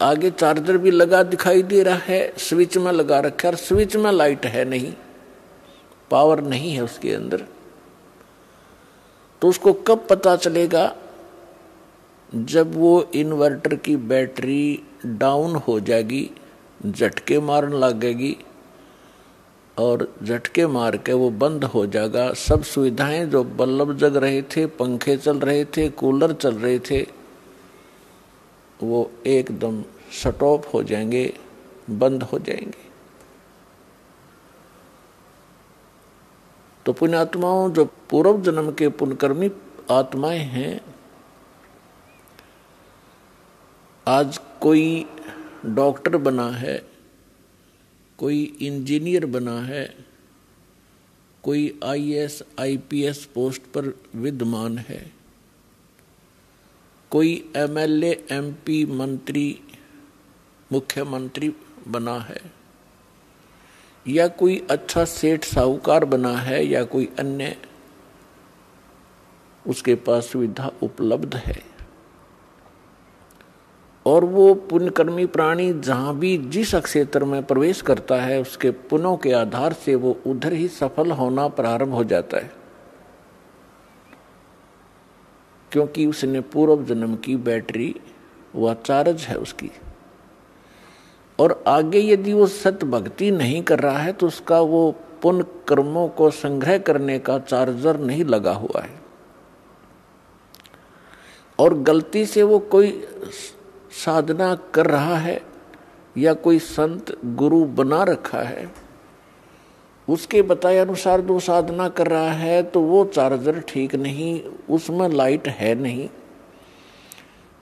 B: आगे चार्जर भी लगा दिखाई दे रहा है, स्विच में लगा रखा है और स्विच में लाइट है नहीं, पावर नहीं है उसके अंदर। तो उसको कब पता चलेगा? जब वो इन्वर्टर की बैटरी डाउन हो जाएगी, झटके मारने लगेगी और झटके मार के वो बंद हो जाएगा। सब सुविधाएं जो बल्ब जग रहे थे, पंखे चल रहे थे, कूलर चल रहे थे, वो एकदम शट ऑफ हो जाएंगे, बंद हो जाएंगे। तो पुण्यात्माओं, जो पूर्व जन्म के पुण्यकर्मी आत्माएं हैं, आज कोई डॉक्टर बना है, कोई इंजीनियर बना है, कोई IAS IPS पोस्ट पर विद्यमान है, कोई MLA MP मंत्री मुख्यमंत्री बना है, या कोई अच्छा सेठ साहूकार बना है, या कोई अन्य उसके पास सुविधा उपलब्ध है। और वो पुण्यकर्मी प्राणी जहाँ भी जिस क्षेत्र में प्रवेश करता है, उसके पुण्यों के आधार से वो उधर ही सफल होना प्रारंभ हो जाता है, क्योंकि उसने पूर्व जन्म की बैटरी वह चार्ज है उसकी। और आगे यदि वो सत भक्ति नहीं कर रहा है तो उसका वो पुण्य कर्मों को संग्रह करने का चार्जर नहीं लगा हुआ है, और गलती से वो कोई साधना कर रहा है या कोई संत गुरु बना रखा है, उसके बताए अनुसार जो साधना कर रहा है, तो वो चार्जर ठीक नहीं, उसमें लाइट है नहीं।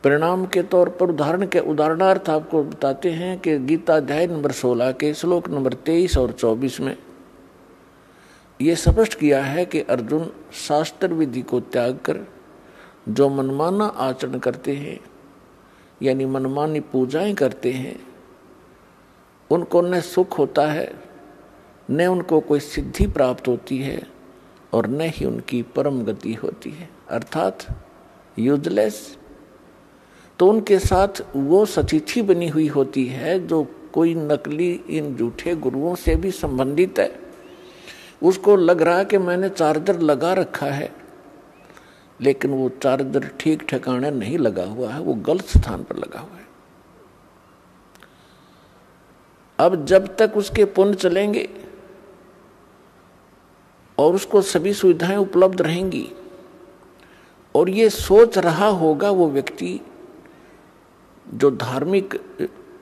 B: परिणाम के तौर पर उदाहरणार्थ आपको बताते हैं कि गीता अध्याय नंबर 16 के श्लोक नंबर 23 और 24 में ये स्पष्ट किया है कि अर्जुन शास्त्र विधि को त्याग कर जो मनमाना आचरण करते हैं, यानी मनमानी पूजाएं करते हैं, उनको न सुख होता है, न उनको कोई सिद्धि प्राप्त होती है, और न ही उनकी परम गति होती है, अर्थात यूजलेस। तो उनके साथ वो सतिथि बनी हुई होती है जो कोई नकली इन झूठे गुरुओं से भी संबंधित है। उसको लग रहा है कि मैंने चार्जर लगा रखा है, लेकिन वो चार्जर ठीक ठिकाने नहीं लगा हुआ है, वो गलत स्थान पर लगा हुआ है। अब जब तक उसके पुण्य चलेंगे और उसको सभी सुविधाएं उपलब्ध रहेंगी, और ये सोच रहा होगा वो व्यक्ति जो धार्मिक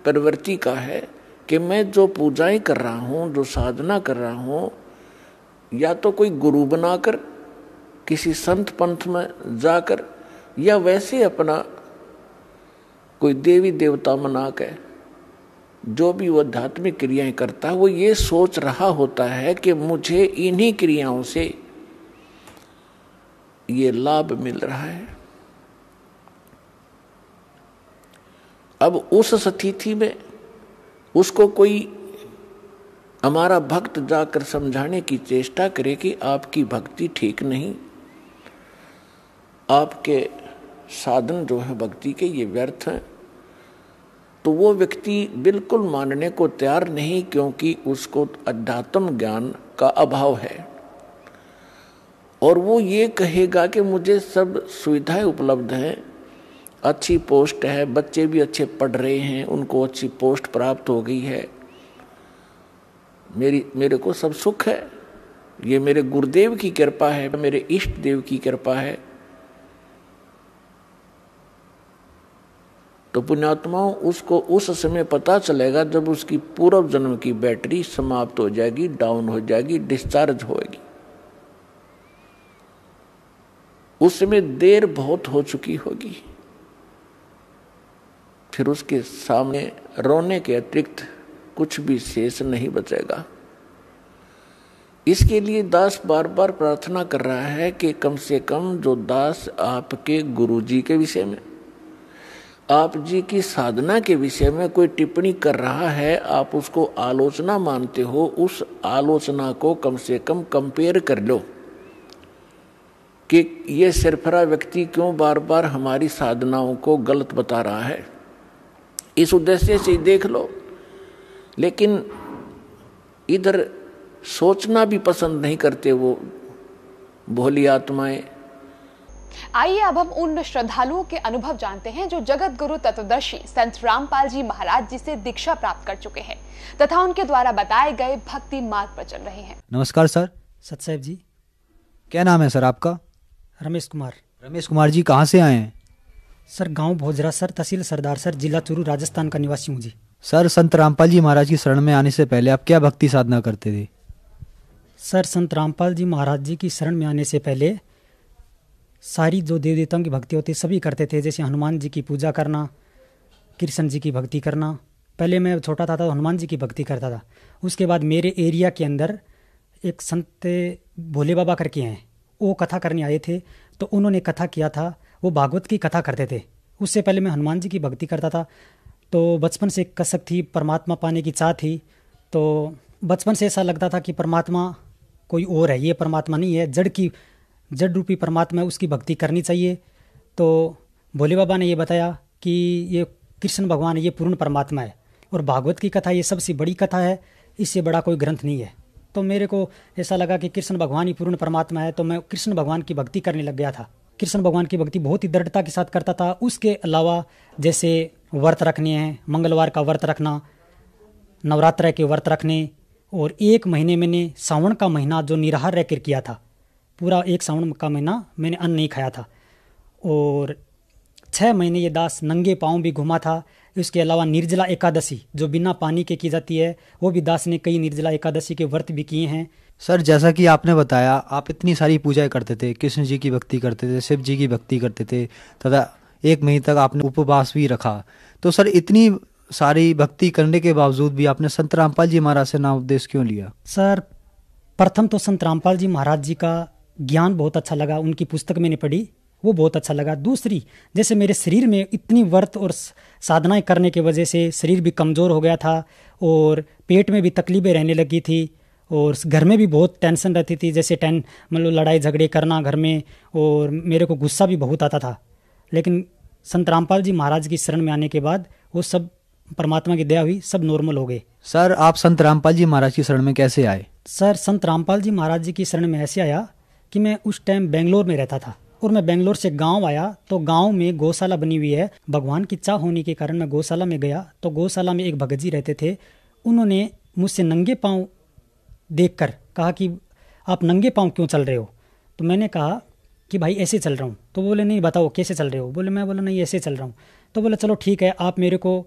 B: प्रवृत्ति का है कि मैं जो पूजाएं कर रहा हूं, जो साधना कर रहा हूं, या तो कोई गुरु बनाकर, किसी संत पंथ में जाकर, या वैसे अपना कोई देवी देवता मना के जो भी वो आध्यात्मिक क्रियाएं करता है, वो ये सोच रहा होता है कि मुझे इन्हीं क्रियाओं से ये लाभ मिल रहा है। अब उस स्थिति में उसको कोई हमारा भक्त जाकर समझाने की चेष्टा करे कि आपकी भक्ति ठीक नहीं, आपके साधन जो है भक्ति के ये व्यर्थ हैं, तो वो व्यक्ति बिल्कुल मानने को तैयार नहीं, क्योंकि उसको अध्यात्म ज्ञान का अभाव है। और वो ये कहेगा कि मुझे सब सुविधाएं उपलब्ध हैं, अच्छी पोस्ट है, बच्चे भी अच्छे पढ़ रहे हैं, उनको अच्छी पोस्ट प्राप्त हो गई है, मेरे को सब सुख है, ये मेरे गुरुदेव की कृपा है, मेरे इष्ट देव की कृपा है। तो पुण्यात्माओं, उसको उस समय पता चलेगा जब उसकी पूर्व जन्म की बैटरी समाप्त हो जाएगी, डाउन हो जाएगी, डिस्चार्ज होएगी। उस समय देर बहुत हो चुकी होगी, फिर उसके सामने रोने के अतिरिक्त कुछ भी शेष नहीं बचेगा। इसके लिए दास बार बार प्रार्थना कर रहा है कि कम से कम जो दास आपके गुरु जी के विषय में, आप जी की साधना के विषय में कोई टिप्पणी कर रहा है, आप उसको आलोचना मानते हो, उस आलोचना को कम से कम कंपेयर कर लो कि ये सिरफरा व्यक्ति क्यों बार बार हमारी साधनाओं को गलत बता रहा है, इस उद्देश्य से देख लो। लेकिन इधर सोचना भी पसंद नहीं करते वो भोली आत्माएं।
C: आइए अब हम उन श्रद्धालुओं के अनुभव जानते हैं जो जगत गुरु तत्वदर्शी संत रामपाल जी महाराज जी से दीक्षा प्राप्त कर चुके हैं तथा उनके द्वारा बताए गए भक्ति मार्ग पर चल रहे हैं।
D: नमस्कार सर।
E: सतसाहिब जी।
D: क्या नाम है सर आपका?
E: रमेश कुमार।
D: रमेश कुमार जी कहाँ से आए हैं?
E: सर गांव भोजरा सर, तहसील सरदार सर, जिला चूरू, राजस्थान का निवासी हूँ जी।
D: सर संत रामपाल जी महाराज की शरण में आने से पहले आप क्या भक्ति साधना करते थे?
E: सर संत रामपाल जी महाराज जी की शरण में आने से पहले सारी जो देव देवताओं की भक्ति होती सभी करते थे, जैसे हनुमान जी की पूजा करना, कृष्ण जी की भक्ति करना। पहले मैं छोटा था तो हनुमान जी की भक्ति करता था। उसके बाद मेरे एरिया के अंदर एक संत भोले बाबा करके हैं, वो कथा करने आए थे, तो उन्होंने कथा किया था, वो भागवत की कथा करते थे। उससे पहले मैं हनुमान जी की भक्ति करता था। तो बचपन से कसक थी, परमात्मा पाने की चाह थी। तो बचपन से ऐसा लगता था कि परमात्मा कोई और है, ये परमात्मा नहीं है, जड़ रूपी परमात्मा है, उसकी भक्ति करनी चाहिए। तो भोले बाबा ने ये बताया कि ये कृष्ण भगवान ये पूर्ण परमात्मा है और भागवत की कथा ये सबसे बड़ी कथा है, इससे बड़ा कोई ग्रंथ नहीं है। तो मेरे को ऐसा लगा कि कृष्ण भगवान ही पूर्ण परमात्मा है, तो मैं कृष्ण भगवान की भक्ति करने लग गया था। कृष्ण भगवान की भक्ति बहुत ही दृढ़ता के साथ करता था। उसके अलावा जैसे व्रत रखने हैं, मंगलवार का व्रत रखना, नवरात्र के व्रत रखने, और एक महीने मैंने सावन का महीना जो निराहार रह कर किया था, पूरा एक सावन का महीना मैंने अन्न नहीं खाया था। और 6 महीने ये दास नंगे पाँव भी घुमा था। इसके अलावा निर्जला एकादशी जो बिना पानी के की जाती है, वो भी दास ने कई निर्जला एकादशी के व्रत भी किए हैं।
D: सर जैसा कि आपने बताया आप इतनी सारी पूजाएं करते थे, कृष्ण जी की भक्ति करते थे, शिव जी की भक्ति करते थे, तथा 1 महीने तक आपने उपवास भी रखा। तो सर इतनी सारी भक्ति करने के बावजूद भी आपने संत रामपाल जी महाराज से नाम उपदेश क्यों लिया?
E: सर प्रथम तो संत रामपाल जी महाराज जी का ज्ञान बहुत अच्छा लगा, उनकी पुस्तक मैंने पढ़ी वो बहुत अच्छा लगा। दूसरी, जैसे मेरे शरीर में इतनी व्रत और साधनाएं करने की वजह से शरीर भी कमज़ोर हो गया था और पेट में भी तकलीफ़ें रहने लगी थी और घर में भी बहुत टेंशन रहती थी, जैसे मतलब लड़ाई झगड़े करना घर में, और मेरे को गुस्सा भी बहुत आता था। लेकिन संत रामपाल जी महाराज की शरण में आने के बाद वो सब परमात्मा की दया हुई, सब नॉर्मल हो गए।
D: सर आप संत रामपाल जी महाराज की शरण में कैसे आए?
E: सर संत रामपाल जी महाराज जी की शरण में ऐसे आया कि मैं उस टाइम बेंगलोर में रहता था और मैं बेंगलोर से गांव आया तो गांव में गौशाला बनी हुई है। भगवान की चाह होने के कारण मैं गौशाला में गया तो गौशाला में एक भगत जी रहते थे। उन्होंने मुझसे नंगे पांव देखकर कहा कि आप नंगे पांव क्यों चल रहे हो? तो मैंने कहा कि भाई ऐसे चल रहा हूँ। तो बोले नहीं बताओ कैसे चल रहे हो? मैं बोला नहीं ऐसे चल रहा हूँ। तो बोले चलो ठीक है, आप मेरे को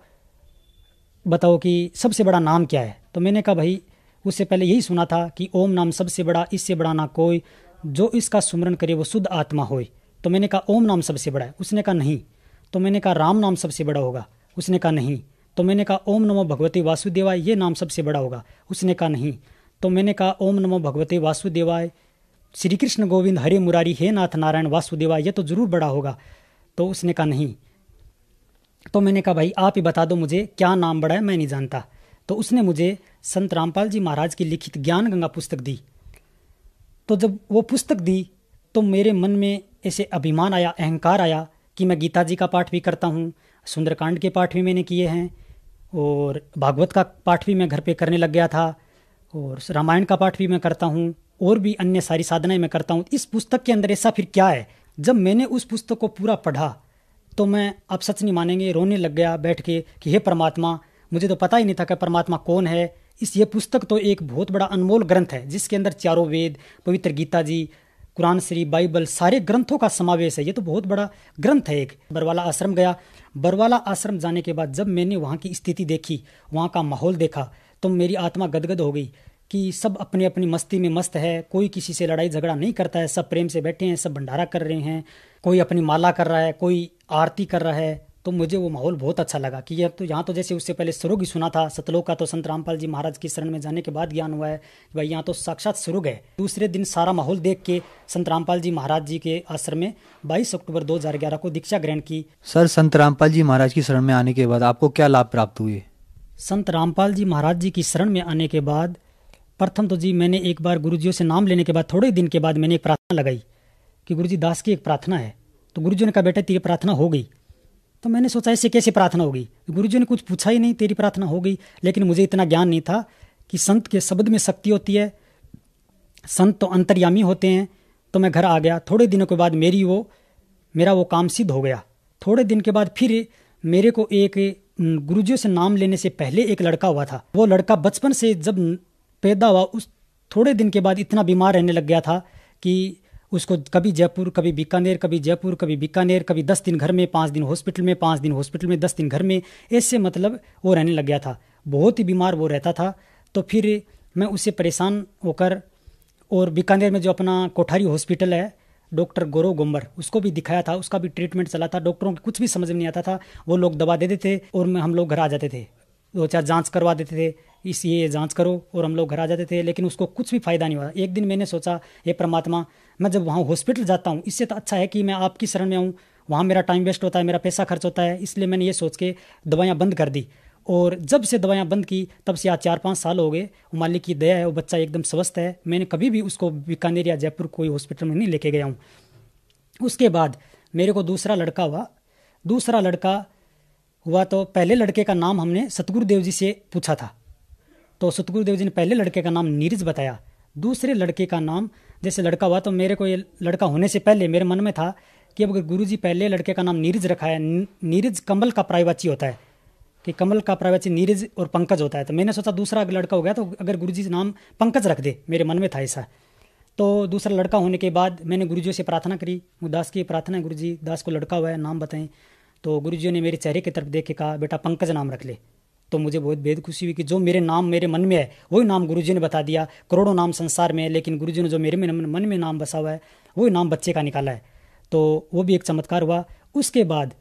E: बताओ कि सबसे बड़ा नाम क्या है? तो मैंने कहा भाई उससे पहले यही सुना था कि ओम नाम सबसे बड़ा, इससे बड़ा ना कोई, जो इसका सुमरन करे वो शुद्ध आत्मा होए। तो मैंने कहा ओम नाम सबसे बड़ा है। उसने कहा नहीं। तो मैंने कहा राम नाम सबसे बड़ा होगा। उसने कहा नहीं। तो मैंने कहा ओम नमो भगवते वासुदेवाय ये नाम सबसे बड़ा होगा। उसने कहा नहीं। तो मैंने कहा ओम नमो भगवते वासुदेवाय श्री कृष्ण गोविंद हरे मुरारी हे नाथ नारायण वासुदेवाय ये तो जरूर बड़ा होगा। तो उसने कहा नहीं। तो मैंने कहा भाई आप ही बता दो मुझे क्या नाम बड़ा है, मैं नहीं जानता। तो उसने मुझे संत रामपाल जी महाराज की लिखित ज्ञान गंगा पुस्तक दी। तो जब वो पुस्तक दी तो मेरे मन में ऐसे अभिमान आया, अहंकार आया कि मैं गीता जी का पाठ भी करता हूँ, सुंदरकांड के पाठ भी मैंने किए हैं और भागवत का पाठ भी मैं घर पे करने लग गया था और रामायण का पाठ भी मैं करता हूँ और भी अन्य सारी साधनाएं मैं करता हूँ। इस पुस्तक के अंदर ऐसा फिर क्या है? जब मैंने उस पुस्तक को पूरा पढ़ा तो मैं, आप सच नहीं मानेंगे, रोने लग गया बैठ के कि हे परमात्मा, मुझे तो पता ही नहीं था कि परमात्मा कौन है। ये पुस्तक तो एक बहुत बड़ा अनमोल ग्रंथ है जिसके अंदर चारों वेद, पवित्र गीता जी, कुरान शरीफ, बाइबल, सारे ग्रंथों का समावेश है। ये तो बहुत बड़ा ग्रंथ है। एक बरवाला आश्रम गया। बरवाला आश्रम जाने के बाद जब मैंने वहाँ की स्थिति देखी, वहाँ का माहौल देखा, तो मेरी आत्मा गदगद हो गई कि सब अपनी अपनी मस्ती में मस्त है, कोई किसी से लड़ाई झगड़ा नहीं करता है, सब प्रेम से बैठे हैं, सब भंडारा कर रहे हैं, कोई अपनी माला कर रहा है, कोई आरती कर रहा है। तो मुझे वो माहौल बहुत अच्छा लगा कि ये तो यहाँ तो जैसे उससे पहले स्वर्ग ही सुना था सतलोक का, तो संत रामपाल जी महाराज की शरण में जाने के बाद ज्ञान हुआ है कि भाई यहाँ तो साक्षात स्वर्ग है। दूसरे दिन सारा माहौल देख के संत रामपाल जी महाराज जी के आश्रम में 22 अक्टूबर 2011 को दीक्षा ग्रहण की।
D: सर संत रामपाल जी महाराज की शरण में आने के बाद आपको क्या लाभ प्राप्त हुए?
E: संत रामपाल जी महाराज जी की शरण में आने के बाद प्रथम तो जी मैंने एक बार गुरुजियों से नाम लेने के बाद थोड़े दिन के बाद मैंने एक प्रार्थना लगाई कि गुरुजी दास की एक प्रार्थना है। तो गुरुजी ने कहा बेटा तेरी प्रार्थना हो गई। तो मैंने सोचा ऐसे कैसे प्रार्थना होगी? गुरुजी ने कुछ पूछा ही नहीं, तेरी प्रार्थना हो गई। लेकिन मुझे इतना ज्ञान नहीं था कि संत के शब्द में शक्ति होती है, संत तो अंतर्यामी होते हैं। तो मैं घर आ गया। थोड़े दिनों के बाद मेरा वो काम सिद्ध हो गया। थोड़े दिन के बाद फिर मेरे को एक गुरुजियों से नाम लेने से पहले एक लड़का हुआ था। वो लड़का बचपन से जब पैदा हुआ उस थोड़े दिन के बाद इतना बीमार रहने लग गया था कि उसको कभी जयपुर, कभी बीकानेर, कभी जयपुर, कभी बीकानेर, कभी 10 दिन घर में, 5 दिन हॉस्पिटल में, 5 दिन हॉस्पिटल में, 10 दिन घर में, ऐसे मतलब वो रहने लग गया था। बहुत ही बीमार वो रहता था। तो फिर मैं उससे परेशान होकर और बीकानेर में जो अपना कोठारी हॉस्पिटल है, डॉक्टर गौरव गुम्बर, उसको भी दिखाया था। उसका भी ट्रीटमेंट चला था। डॉक्टरों को कुछ भी समझ में नहीं आता था। वो लोग दवा दे देते और हम लोग घर आ जाते थे। 2-4 जांच करवा देते थे, ये जांच करो, और हम लोग घर आ जाते थे। लेकिन उसको कुछ भी फायदा नहीं हुआ। एक दिन मैंने सोचा हे परमात्मा, मैं जब वहाँ हॉस्पिटल जाता हूँ इससे तो अच्छा है कि मैं आपकी शरण में आऊँ। वहाँ मेरा टाइम वेस्ट होता है, मेरा पैसा खर्च होता है। इसलिए मैंने ये सोच के दवाइयाँ बंद कर दी। और जब से दवाइयाँ बंद की तब से आज 4-5 साल हो गए। मालिक की दया है, वो बच्चा एकदम स्वस्थ है। मैंने कभी भी उसको बीकानेर या जयपुर कोई हॉस्पिटल में नहीं लेके गया हूँ। उसके बाद मेरे को दूसरा लड़का हुआ तो पहले लड़के का नाम हमने सतगुरुदेव जी से पूछा था। तो सतगुरुदेव जी ने पहले लड़के का नाम नीरज बताया। दूसरे लड़के का नाम, जैसे लड़का हुआ तो मेरे को ये लड़का होने से पहले मेरे मन में था कि अब अगर गुरुजी पहले लड़के का नाम नीरज रखा है, नीरज कमल का पर्यायवाची होता है कि कमल का पर्यायवाची नीरज और पंकज होता है। तो मैंने सोचा दूसरा लड़का हो गया तो अगर गुरुजी नाम पंकज रख दे, मेरे मन में था ऐसा। तो दूसरा लड़का होने के बाद मैंने गुरुजियों से प्रार्थना करी। दास की प्रार्थना है, गुरुजी दास को लड़का हुआ है, नाम बताएं। तो गुरुजियों ने मेरे चेहरे की तरफ देख के कहा बेटा पंकज नाम रख ले। तो मुझे बहुत बेहद खुशी हुई कि जो मेरे नाम मेरे मन में है वही नाम गुरुजी ने बता दिया। करोड़ों नाम संसार में है, लेकिन गुरुजी ने जो मेरे मन में नाम बसा हुआ है वही नाम बच्चे का निकाला है। तो वो भी एक चमत्कार हुआ। उसके बाद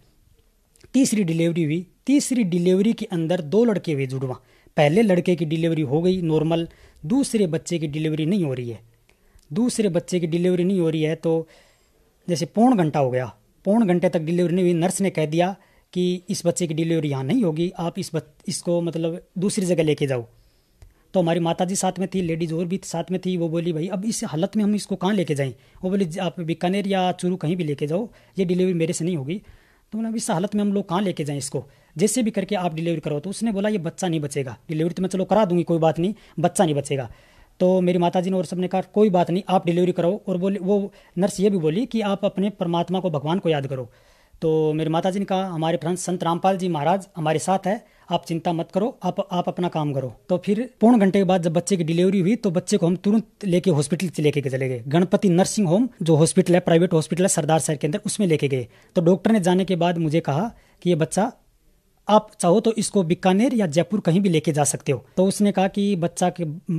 E: तीसरी डिलीवरी हुई। तीसरी डिलीवरी के अंदर 2 लड़के हुए जुड़वा। पहले लड़के की डिलीवरी हो गई नॉर्मल, दूसरे बच्चे की डिलीवरी नहीं हो रही है। तो जैसे पौन घंटा हो गया, पौन घंटे तक डिलीवरी नहीं हुई, नर्स ने कह दिया कि इस बच्चे की डिलीवरी यहाँ नहीं होगी, आप इसको मतलब दूसरी जगह लेके जाओ। तो हमारी माताजी साथ में थी, लेडीज और भी साथ में थी। वो बोली भाई अब इस हालत में हम इसको कहाँ लेके जाएं। वो बोली आप बीकानेर या चूरू कहीं भी लेके जाओ, ये डिलीवरी मेरे से नहीं होगी। तो बोला इस हालत में हम लोग कहाँ लेके जाएं इसको, जैसे भी करके आप डिलीवरी करो। तो उसने बोला ये बच्चा नहीं बचेगा, डिलीवरी तो मैं चलो करा दूंगी कोई बात नहीं, बच्चा नहीं बचेगा। तो मेरी माताजी ने और सबने कहा कोई बात नहीं आप डिलीवरी कराओ। और बोले वो नर्स ये भी बोली कि आप अपने परमात्मा को, भगवान को याद करो। तो मेरी माताजी ने कहा हमारे संत रामपाल जी महाराज हमारे साथ है, आप चिंता मत करो, आप अपना काम करो। तो फिर पौन घंटे के बाद जब बच्चे की डिलीवरी हुई तो बच्चे को हम तुरंत लेके हॉस्पिटल लेके चले गए। गणपति नर्सिंग होम जो हॉस्पिटल है, प्राइवेट हॉस्पिटल है सरदार शहर के अंदर, उसमें लेके गए। तो डॉक्टर ने जाने के बाद मुझे कहा कि ये बच्चा आप चाहो तो इसको बीकानेर या जयपुर कहीं भी लेके जा सकते हो। तो उसने कहा कि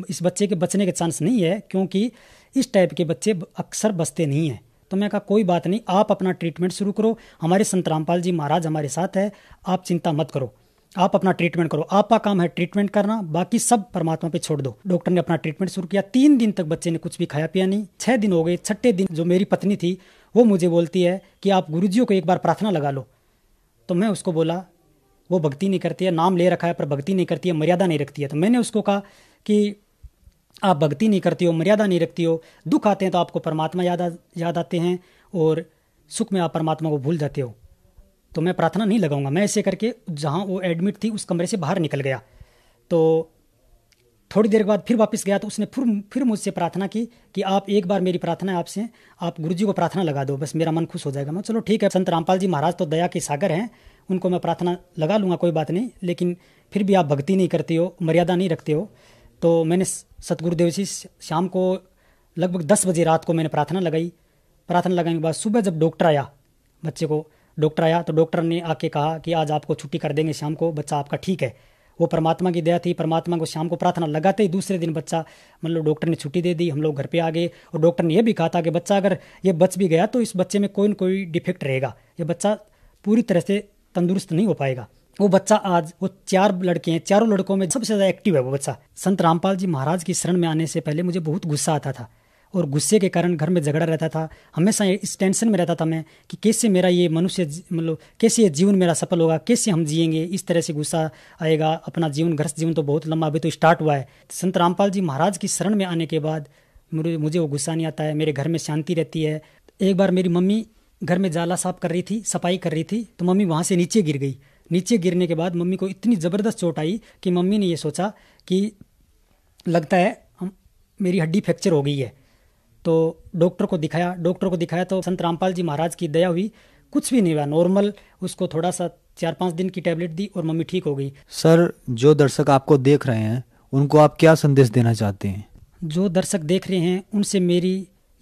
E: इस बच्चे के बचने के चांस नहीं है, क्योंकि इस टाइप के बच्चे अक्सर बचते नहीं हैं। तो मैं कहा कोई बात नहीं, आप अपना ट्रीटमेंट शुरू करो, हमारे संत रामपाल जी महाराज हमारे साथ है, आप चिंता मत करो, आप अपना ट्रीटमेंट करो, आपका काम है ट्रीटमेंट करना, बाकी सब परमात्मा पे छोड़ दो। डॉक्टर ने अपना ट्रीटमेंट शुरू किया। 3 दिन तक बच्चे ने कुछ भी खाया पिया नहीं। 6 दिन हो गए। 6ठे दिन जो मेरी पत्नी थी वो मुझे बोलती है कि आप गुरुजियों को एक बार प्रार्थना लगा लो। तो मैं उसको बोला वो भक्ति नहीं करती है, नाम ले रखा है पर भक्ति नहीं करती है, मर्यादा नहीं रखती है। तो मैंने उसको कहा कि आप भक्ति नहीं करती हो, मर्यादा नहीं रखती हो, दुख आते हैं तो आपको परमात्मा याद आते हैं और सुख में आप परमात्मा को भूल जाते हो, तो मैं प्रार्थना नहीं लगाऊंगा। मैं ऐसे करके जहाँ वो एडमिट थी उस कमरे से बाहर निकल गया। तो थोड़ी देर के बाद फिर वापस गया तो उसने फिर मुझसे प्रार्थना की कि आप एक बार मेरी प्रार्थना है आपसे, आप गुरुजी को प्रार्थना लगा दो, बस मेरा मन खुश हो जाएगा। मैं चलो ठीक है, संत रामपाल जी महाराज तो दया के सागर हैं, उनको मैं प्रार्थना लगा लूँगा कोई बात नहीं, लेकिन फिर भी आप भक्ति नहीं करते हो, मर्यादा नहीं रखते हो। तो मैंने सतगुरुदेव जी शाम को लगभग 10 बजे रात को मैंने प्रार्थना लगाई। प्रार्थना लगाने के बाद सुबह जब डॉक्टर आया, डॉक्टर आया तो डॉक्टर ने आके कहा कि आज आपको छुट्टी कर देंगे शाम को, बच्चा आपका ठीक है। वो परमात्मा की दया थी। परमात्मा को शाम को प्रार्थना लगाते ही दूसरे दिन बच्चा मतलब डॉक्टर ने छुट्टी दे दी, हम लोग घर पे आ गए। और डॉक्टर ने यह भी कहा था कि बच्चा अगर ये बच भी गया तो इस बच्चे में कोई न कोई डिफेक्ट रहेगा, ये बच्चा पूरी तरह से तंदुरुस्त नहीं हो पाएगा। वो बच्चा आज वो 4 लड़के हैं, चारों लड़कों में सबसे ज़्यादा एक्टिव है वो बच्चा। संत रामपाल जी महाराज की शरण में आने से पहले मुझे बहुत गुस्सा आता था और गुस्से के कारण घर में झगड़ा रहता था। हमेशा इस टेंशन में रहता था मैं कि कैसे मेरा ये मनुष्य मतलब कैसे ये जीवन मेरा सफल होगा, कैसे हम जिएंगे। इस तरह से गुस्सा आएगा। अपना जीवन, गृहस्थ जीवन तो बहुत लंबा अभी तो स्टार्ट हुआ है। संत रामपाल जी महाराज की शरण में आने के बाद मुझे वो गुस्सा नहीं आता है, मेरे घर में शांति रहती है। एक बार मेरी मम्मी घर में जाला साफ कर रही थी, सफाई कर रही थी, तो मम्मी वहाँ से नीचे गिर गई। नीचे गिरने के बाद मम्मी को इतनी ज़बरदस्त चोट आई कि मम्मी ने ये सोचा कि लगता है मेरी हड्डी फ्रैक्चर हो गई है। तो डॉक्टर को दिखाया तो संत रामपाल जी महाराज की दया हुई, कुछ भी नहीं हुआ, नॉर्मल। उसको थोड़ा सा 4-5 दिन की टैबलेट दी और मम्मी ठीक हो गई।
D: सर, जो दर्शक आपको देख रहे हैं उनको आप क्या संदेश देना चाहते हैं?
E: जो दर्शक देख रहे हैं उनसे मेरी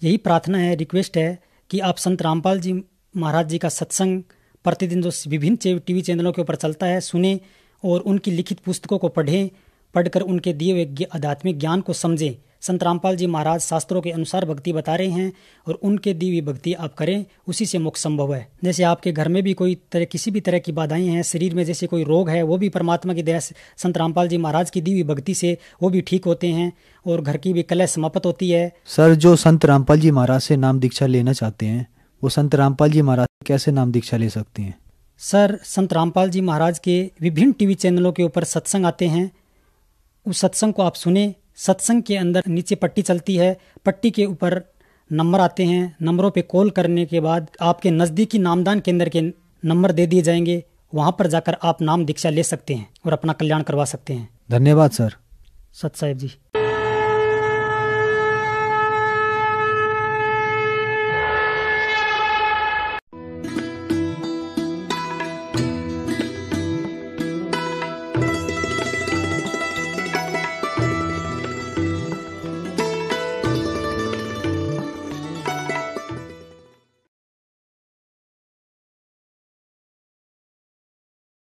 E: यही प्रार्थना है, रिक्वेस्ट है कि आप संत रामपाल जी महाराज जी का सत्संग प्रतिदिन जो विभिन्न टीवी चैनलों के ऊपर चलता है सुने और उनकी लिखित पुस्तकों को पढ़कर उनके दिए हुए आध्यात्मिक ज्ञान को समझें। संत रामपाल जी महाराज शास्त्रों के अनुसार भक्ति बता रहे हैं और उनके दी हुई भक्ति आप करें, उसी से मोक्ष संभव है। जैसे आपके घर में भी किसी भी तरह की बाधाएं हैं, शरीर में जैसे कोई रोग है, वो भी परमात्मा की दया से संत रामपाल जी महाराज की दी हुई भक्ति से वो भी ठीक होते हैं और घर की भी कलह समाप्त होती है।
D: सर, जो संत रामपाल जी महाराज से नाम दीक्षा लेना चाहते हैं वो संत रामपाल जी महाराज कैसे नाम दीक्षा ले सकते हैं?
E: सर, संत रामपाल जी महाराज के विभिन्न टीवी चैनलों के ऊपर सत्संग आते हैं, उस सत्संग को आप सुने। सत्संग के अंदर नीचे पट्टी चलती है, पट्टी के ऊपर नंबर आते हैं, नंबरों पे कॉल करने के बाद आपके नज़दीकी नामदान केंद्र के नंबर दे दिए जाएंगे, वहाँ पर जाकर आप नाम दीक्षा ले सकते हैं और अपना कल्याण करवा सकते हैं।
D: धन्यवाद सर।
E: सत साहिब जी।